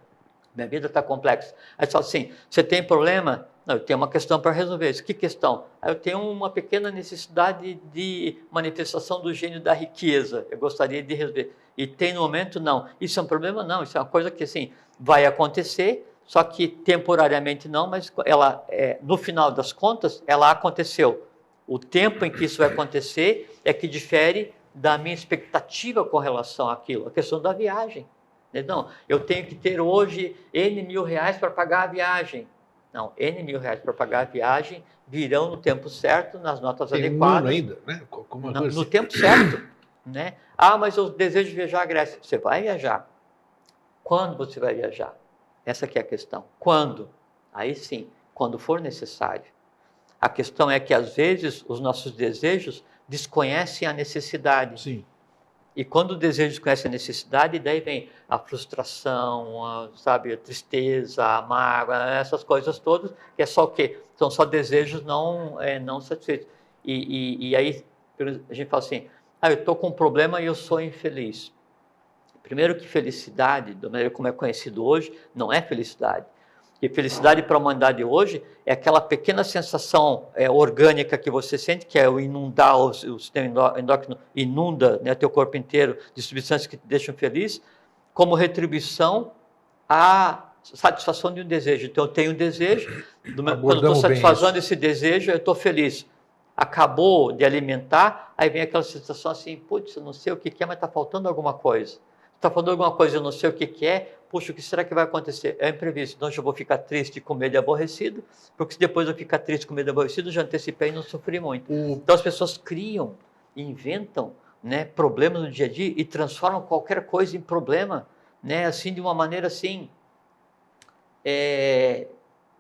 Minha vida está complexa. Aí você fala assim, você tem problema? Não, eu tenho uma questão para resolver. Que questão? Aí eu tenho uma pequena necessidade de manifestação do gênio da riqueza. Eu gostaria de resolver. E tem no momento? Não. Isso é um problema? Não. Isso é uma coisa que assim, vai acontecer, só que temporariamente não, mas ela, no final das contas, ela aconteceu. O tempo em que isso vai acontecer é que difere da minha expectativa com relação àquilo. A questão da viagem. Não, eu tenho que ter hoje N mil reais para pagar a viagem. Não, N mil reais para pagar a viagem virão no tempo certo, nas notas adequadas. Um ano ainda, né? No tempo certo. Né? Ah, mas eu desejo viajar à Grécia. Você vai viajar. Quando você vai viajar? Essa aqui é a questão. Quando? Aí sim, quando for necessário. A questão é que, às vezes, os nossos desejos desconhecem a necessidade. Sim. E quando o desejo desconhece a necessidade, daí vem a frustração, a tristeza, a mágoa, essas coisas todas, que é só o quê? São só desejos não satisfeitos. E aí a gente fala assim, eu estou com um problema e eu sou infeliz. Primeiro que felicidade, da maneira como é conhecido hoje, não é felicidade. E felicidade para a humanidade hoje é aquela pequena sensação orgânica que você sente, que é o inundar, o sistema endócrino inunda, né, teu corpo inteiro de substâncias que te deixam feliz, como retribuição à satisfação de um desejo. Então eu tenho um desejo, quando eu estou satisfazendo esse desejo, eu estou feliz. Acabou de alimentar, aí vem aquela sensação assim, putz, eu não sei o que é, mas está faltando alguma coisa. Está falando alguma coisa, eu não sei o que é, puxa, o que será que vai acontecer? É imprevisto, então eu vou ficar triste, com medo e aborrecido, porque se depois eu ficar triste, com medo e aborrecido, eu já antecipei e não sofri muito. Então as pessoas criam, inventam, né, problemas no dia a dia e transformam qualquer coisa em problema, né, assim, de uma maneira assim,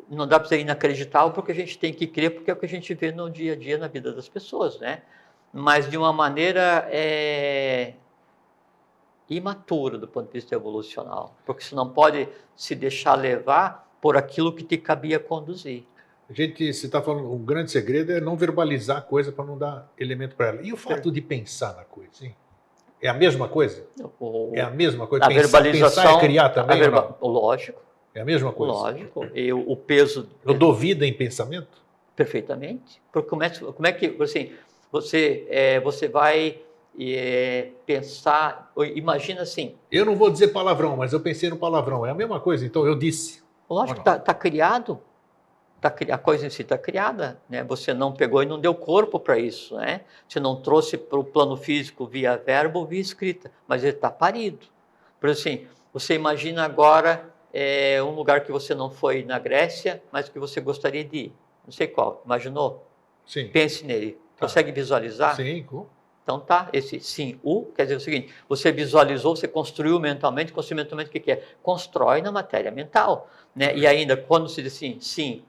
não dá para ser inacreditável, porque a gente tem que crer, porque é o que a gente vê no dia a dia na vida das pessoas, né? Mas de uma maneira imatura do ponto de vista evolucional, porque você não pode se deixar levar por aquilo que te cabia conduzir. Você está falando, o grande segredo é não verbalizar a coisa para não dar elemento para ela. E o fato de pensar na coisa, hein? É a mesma coisa? É a mesma coisa? A verbalização, pensar é criar também? Lógico. É a mesma coisa? Lógico. O peso... Eu dou vida em pensamento? Perfeitamente. Porque como é que assim, você vai... pensar, imagina assim... Eu não vou dizer palavrão, mas eu pensei no palavrão. É a mesma coisa, então eu disse. Lógico que está criado. A coisa em si está criada. Né? Você não pegou e não deu corpo para isso. Né? Você não trouxe para o plano físico via verbo ou via escrita, mas ele está parido. Por assim, você imagina agora um lugar que você não foi na Grécia, mas que você gostaria de ir. Não sei qual. Imaginou? Sim. Pense nele. Consegue visualizar? Sim, cool. Então tá, esse sim, quer dizer o seguinte, você visualizou, você construiu mentalmente, o que é? Constrói na matéria mental. Né? E ainda, quando se diz assim, sim,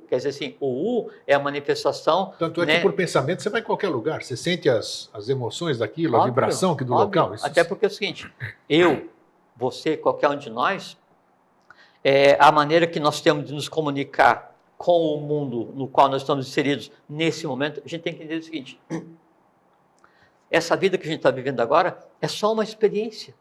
quer dizer assim, o é a manifestação... Tanto é que por pensamento você vai em qualquer lugar, você sente as emoções daquilo, óbvio, a vibração do local. Isso... Até porque é o seguinte, você, qualquer um de nós, a maneira que nós temos de nos comunicar com o mundo no qual nós estamos inseridos nesse momento, a gente tem que entender o seguinte... Essa vida que a gente está vivendo agora é só uma experiência.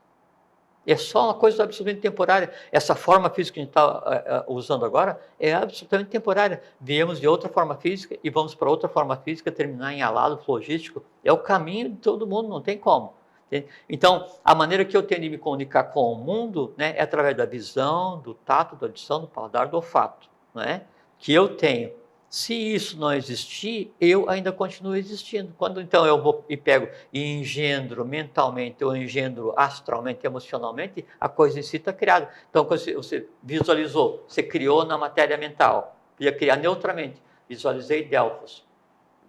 É só uma coisa absolutamente temporária. Essa forma física que a gente está usando agora é absolutamente temporária. Viemos de outra forma física e vamos para outra forma física, terminar em alado logístico. É o caminho de todo mundo, não tem como. Entende? Então, a maneira que eu tenho de me comunicar com o mundo, né, é através da visão, do tato, da audição, do paladar, do olfato. Né, que eu tenho. Se isso não existir, eu ainda continuo existindo. Quando então eu vou e pego e engendro mentalmente, ou engendro astralmente, emocionalmente, a coisa em si está criada. Então, quando você visualizou, você criou na matéria mental, ia criar neutramente. Visualizei Delfos.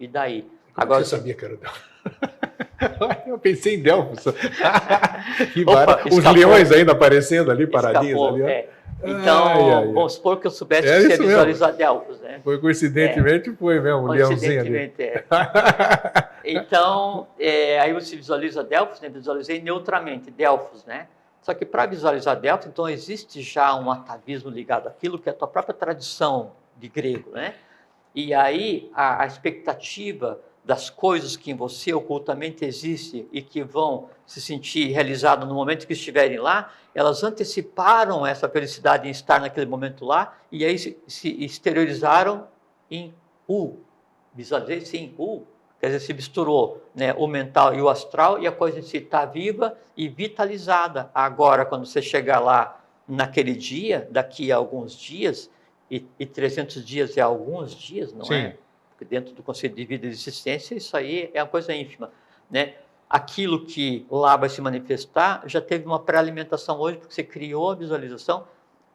E daí? Como agora você sabia que era Delfos? Eu pensei em Delfos. Que Opa, os leões ainda aparecendo ali, paradinhos ali. É. Então, vamos supor que eu soubesse que você visualizar Delfos, né? Foi coincidentemente, foi mesmo, um leãozinho ali. Então, aí você visualiza Delfos, né? Visualizei neutramente Delfos, né? Só que para visualizar Delfos, então existe já um atavismo ligado àquilo que é a tua própria tradição de grego, né? E aí a expectativa das coisas que em você ocultamente existem e que vão se sentir realizadas no momento que estiverem lá, elas anteciparam essa felicidade em estar naquele momento lá e aí se exteriorizaram em visualizei sim, quer dizer, se misturou, né, o mental e o astral e a coisa em si está viva e vitalizada. Agora, quando você chegar lá naquele dia, daqui a alguns dias, e 300 dias é alguns dias, não é? Porque dentro do conceito de vida e de existência, isso aí é uma coisa ínfima, né? Aquilo que lá vai se manifestar já teve uma pré-alimentação hoje, porque você criou a visualização,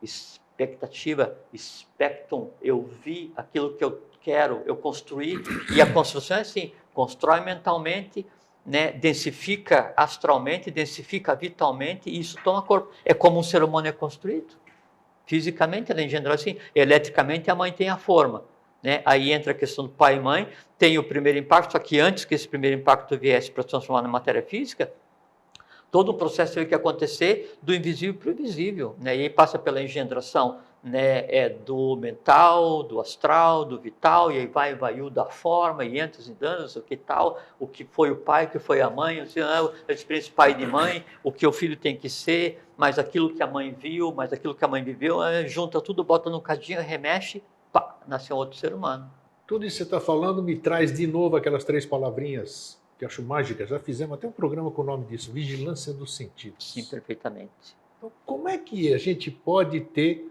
expectativa, spectrum, eu vi aquilo que eu quero, eu construí, e a construção é assim, constrói mentalmente, né, densifica astralmente, densifica vitalmente, e isso toma corpo. É como um ser humano é construído. Fisicamente ela é engendrada assim, eletricamente a mãe tem a forma, né? Aí entra a questão do pai e mãe, tem o primeiro impacto, só que antes que esse primeiro impacto viesse para transformar na matéria física, todo o processo teve que acontecer do invisível para o visível, né? E aí passa pela engendração, né, do mental, do astral, do vital, e aí vai o da forma, e entra e danos, o que tal, o que foi o pai, o que foi a mãe, a experiência de pai e de mãe, o que o filho tem que ser, mais aquilo que a mãe viu, mais aquilo que a mãe viveu, junta tudo, bota no cadinho, remexe, pá, nasceu outro ser humano. Tudo isso que você está falando me traz de novo aquelas 3 palavrinhas que acho mágicas. Já fizemos até um programa com o nome disso, vigilância dos sentidos. Sim, perfeitamente. Então, como é que a gente pode ter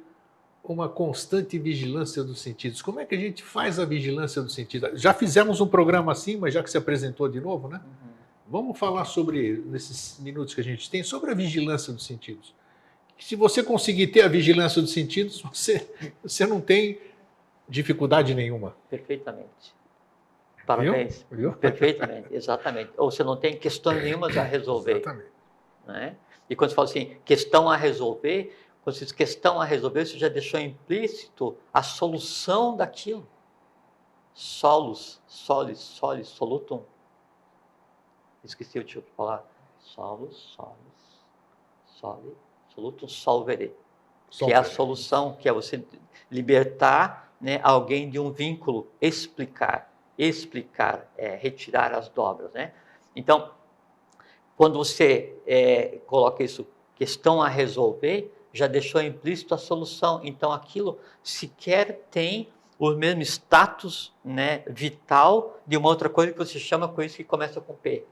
uma constante vigilância dos sentidos? Como é que a gente faz a vigilância dos sentidos? Já fizemos um programa assim, mas já que se apresentou de novo, né? Uhum. Vamos falar sobre, nesses minutos que a gente tem, sobre a vigilância dos sentidos. Se você conseguir ter a vigilância dos sentidos, você não tem dificuldade nenhuma. Perfeitamente. Parabéns. Viu? Perfeitamente, exatamente. Ou você não tem questões nenhumas a resolver. Exatamente. Né? E quando você fala assim, questão a resolver, quando você diz questão a resolver, você já deixou implícito a solução daquilo. Solis, solutum. Esqueci o tipo de falar. Solutum solvere. Que é a solução, que é você libertar, né, alguém de um vínculo, explicar, retirar as dobras, né? Então, quando você coloca isso, questão a resolver, já deixou implícito a solução. Então, aquilo sequer tem o mesmo status, né, vital de uma outra coisa que você chama com isso que começa com P.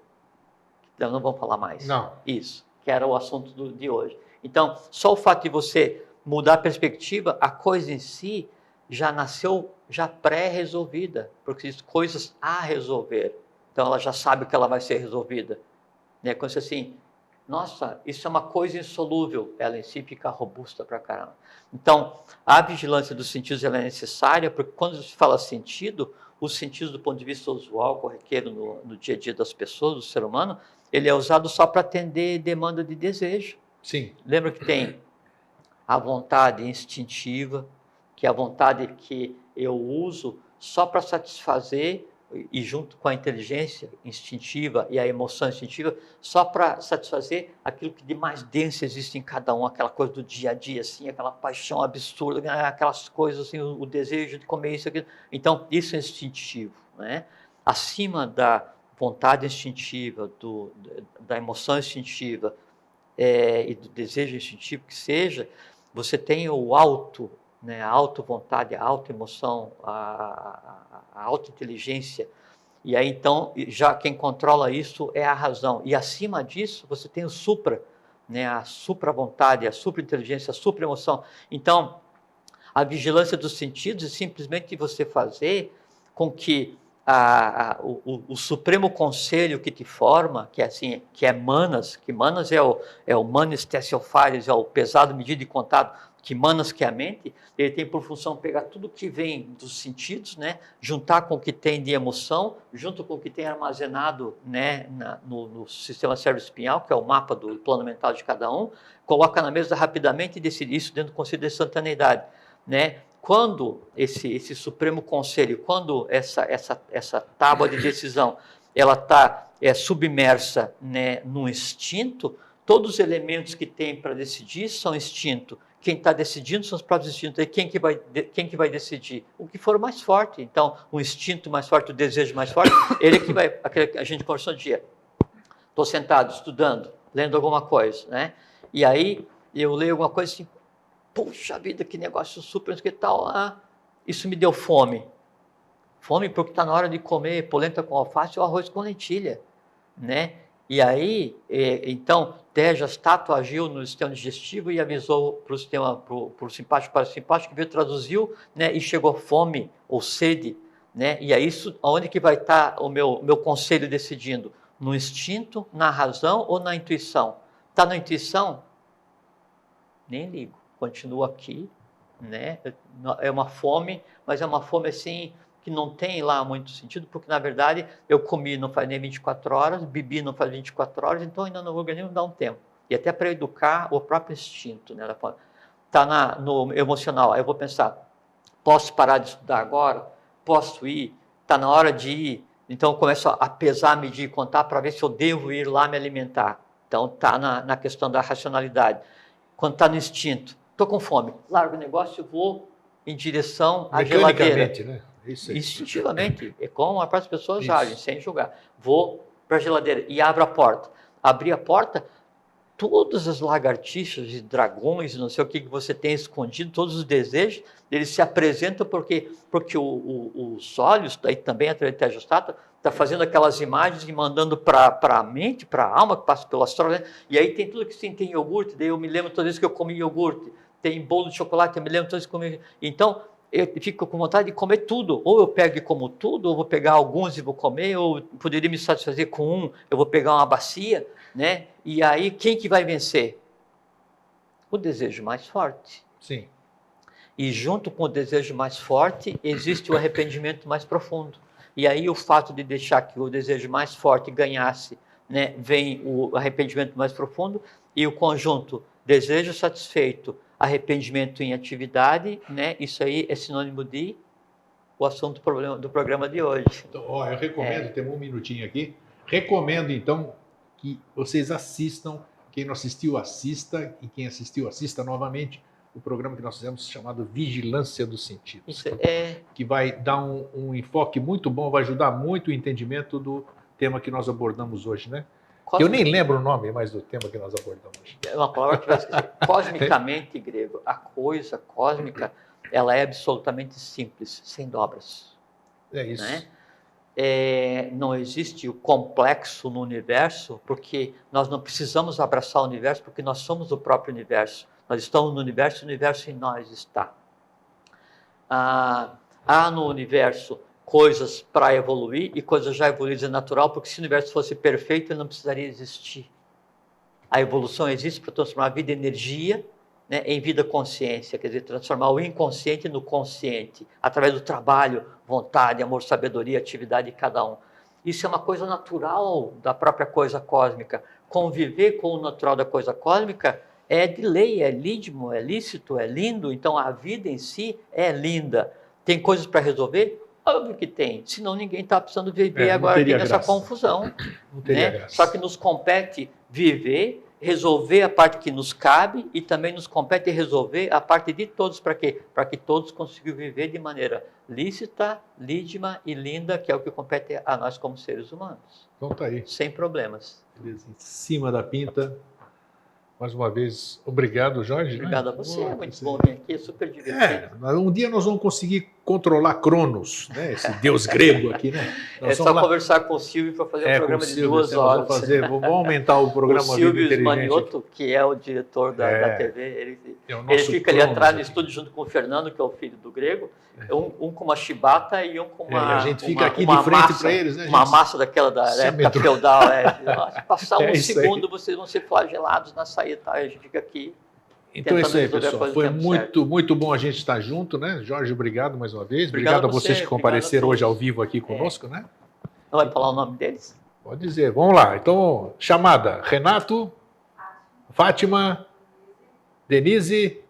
Então, não vamos falar mais. Não. Isso, que era o assunto de hoje. Então, só o fato de você mudar a perspectiva, a coisa em si já nasceu já pré-resolvida, porque existem coisas a resolver. Então, ela já sabe que ela vai ser resolvida. Né? Quando você assim, nossa, isso é uma coisa insolúvel, ela em si fica robusta pra caramba. Então, a vigilância dos sentidos ela é necessária, porque quando se fala sentido, os sentidos do ponto de vista usual, corriqueiro no dia a dia das pessoas, do ser humano, ele é usado só para atender demanda de desejo. Sim. Lembra que tem a vontade instintiva, que é a vontade que eu uso só para satisfazer, e junto com a inteligência instintiva e a emoção instintiva, só para satisfazer aquilo que de mais denso existe em cada um, aquela coisa do dia a dia, assim, aquela paixão absurda, aquelas coisas, assim, o desejo de comer isso, aquilo. Então, isso é instintivo, né? Acima da vontade instintiva, da emoção instintiva e do desejo instintivo que seja, você tem o auto, né, a auto-vontade, a auto-emoção, a auto-inteligência. E aí, então, já quem controla isso é a razão. E acima disso, você tem o supra, né, a supra-vontade, a supra-inteligência, a supra-emoção. Então, a vigilância dos sentidos é simplesmente você fazer com que o supremo conselho que te forma, que é assim, que é manas, que manas é o manes tessiofares, é o pesado medido e contado, que manas, que é a mente, ele tem por função pegar tudo que vem dos sentidos, né, juntar com o que tem de emoção, junto com o que tem armazenado, né, no sistema cérebro-espinhal, que é o mapa do plano mental de cada um, coloca na mesa rapidamente e decide isso dentro do conceito de instantaneidade, né? Quando esse Supremo Conselho, quando essa tábua de decisão, ela está submersa, né, no instinto, todos os elementos que tem para decidir são instinto. Quem está decidindo são os próprios instintos. E quem que vai decidir? O que for mais forte. Então, o instinto mais forte, o desejo mais forte, ele que vai... A gente conversou um dia. Estou sentado, estudando, lendo alguma coisa, né? E aí, eu leio alguma coisa assim, puxa vida, que negócio super, que tal? Isso me deu fome. Fome porque está na hora de comer polenta com alface ou arroz com lentilha, né? E aí, então, Tejas-Tato agiu no sistema digestivo e avisou para o sistema, para o simpático, parasimpático, que veio, traduziu, né, e chegou fome ou sede, né? E é isso, onde que vai estar o meu conselho decidindo? No instinto, na razão ou na intuição? Está na intuição? Nem ligo, continuo aqui, né? É uma fome, mas é uma fome assim que não tem lá muito sentido, porque na verdade eu comi não faz nem 24 horas, bebi não faz 24 horas, então ainda no organismo dá um tempo. E até para educar o próprio instinto, né? Está no emocional, aí eu vou pensar, posso parar de estudar agora? Posso ir? Está na hora de ir? Então eu começo a pesar, medir, contar para ver se eu devo ir lá me alimentar. Então está na questão da racionalidade. Quando está no instinto, estou com fome, largo o negócio e vou em direção à geladeira. Né? Isso Instintivamente, é como as pessoas agem, sem julgar. Vou para a geladeira e abro a porta. Abri a porta, todas as lagartixas e dragões, não sei o que você tem escondido, todos os desejos, eles se apresentam porque os olhos, daí também a Tejas-Tato, está fazendo aquelas imagens e mandando para a mente, para a alma, que passa pelo astral, né? E aí tem tudo que sim, tem iogurte, daí eu me lembro todas as vezes que eu comi iogurte, tem bolo de chocolate, eu me lembro todas as vezes que eu comi. Então, eu fico com vontade de comer tudo, ou eu pego e como tudo, ou vou pegar alguns e vou comer, ou poderia me satisfazer com um, eu vou pegar uma bacia, né? E aí, quem que vai vencer? O desejo mais forte. Sim. E junto com o desejo mais forte, existe o arrependimento mais profundo. E aí o fato de deixar que o desejo mais forte ganhasse, né, vem o arrependimento mais profundo, e o conjunto desejo satisfeito, arrependimento em atividade, né, isso aí é sinônimo de o assunto do programa de hoje. Então, eu recomendo, temos um minutinho aqui, recomendo então que vocês assistam, quem não assistiu, assista, e quem assistiu, assista novamente o programa que nós fizemos chamado Vigilância dos Sentidos. Isso é... Que vai dar um enfoque muito bom, vai ajudar muito o entendimento do tema que nós abordamos hoje, né? Eu nem lembro o nome mais do tema que nós abordamos hoje. É uma palavra que vai esquecer. Cosmicamente, grego, a coisa cósmica, ela é absolutamente simples, sem dobras. É isso. Né? Não existe o complexo no universo, porque nós não precisamos abraçar o universo, porque nós somos o próprio universo. Nós estamos no universo em nós está. Há no universo coisas para evoluir e coisas já evoluídas é natural, porque se o universo fosse perfeito, ele não precisaria existir. A evolução existe para transformar a vida em energia, né, em vida consciência, quer dizer, transformar o inconsciente no consciente, através do trabalho, vontade, amor, sabedoria, atividade de cada um. Isso é uma coisa natural da própria coisa cósmica. Conviver com o natural da coisa cósmica é de lei, é lídimo, é lícito, é lindo. Então a vida em si é linda. Tem coisas para resolver? Óbvio que tem, senão ninguém está precisando viver agora aqui nessa confusão. Não teria né? graça. Só que nos compete viver, resolver a parte que nos cabe e também nos compete resolver a parte de todos. Para quê? Para que todos consigam viver de maneira lícita, lídima e linda, que é o que compete a nós como seres humanos. Então tá aí. Sem problemas. Beleza. Em cima da pinta. Mais uma vez, obrigado, Jorge. Obrigado a você, é muito bom vir aqui, é super divertido. Um dia nós vamos conseguir controlar Cronos, né? Esse deus grego aqui, né? Nós só conversar com o Silvio para fazer um programa de 2 horas. Vamos aumentar o programa. O Silvio Manioto, que é o diretor da TV, ele fica ali atrás no estúdio junto com o Fernando, que é o filho do grego, um com uma chibata e um com uma... a gente fica aqui de frente para eles, né? Uma massa daquela da época feudal. Se passar um segundo, vocês vão ser flagelados na saída, tá? A gente fica aqui. Então é isso aí, resolver a pessoal. coisa no Foi tempo muito bom a gente estar junto, né? Jorge, obrigado mais uma vez. Obrigado Obrigado a a você, vocês que compareceram obrigado a hoje ao todos. vivo aqui conosco, né? Não vai falar o nome deles? Pode dizer. Vamos lá. Então, chamada. Renato, Fátima, Denise,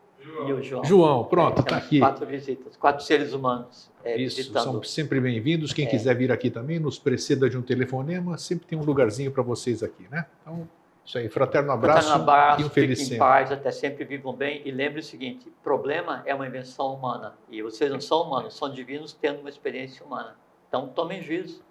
E o João. João. Pronto, está Temos aqui. 4 visitas, 4 seres humanos Isso, visitando. são sempre bem-vindos. Quem quiser vir aqui também, nos preceda de um telefonema. Sempre tem um lugarzinho para vocês aqui, né? Então, isso aí. Fraterno abraço, e um feliz fiquem em sempre. paz, até sempre vivam bem. E lembre o seguinte, problema é uma invenção humana. E vocês não são humanos, são divinos tendo uma experiência humana. Então, tomem juízo.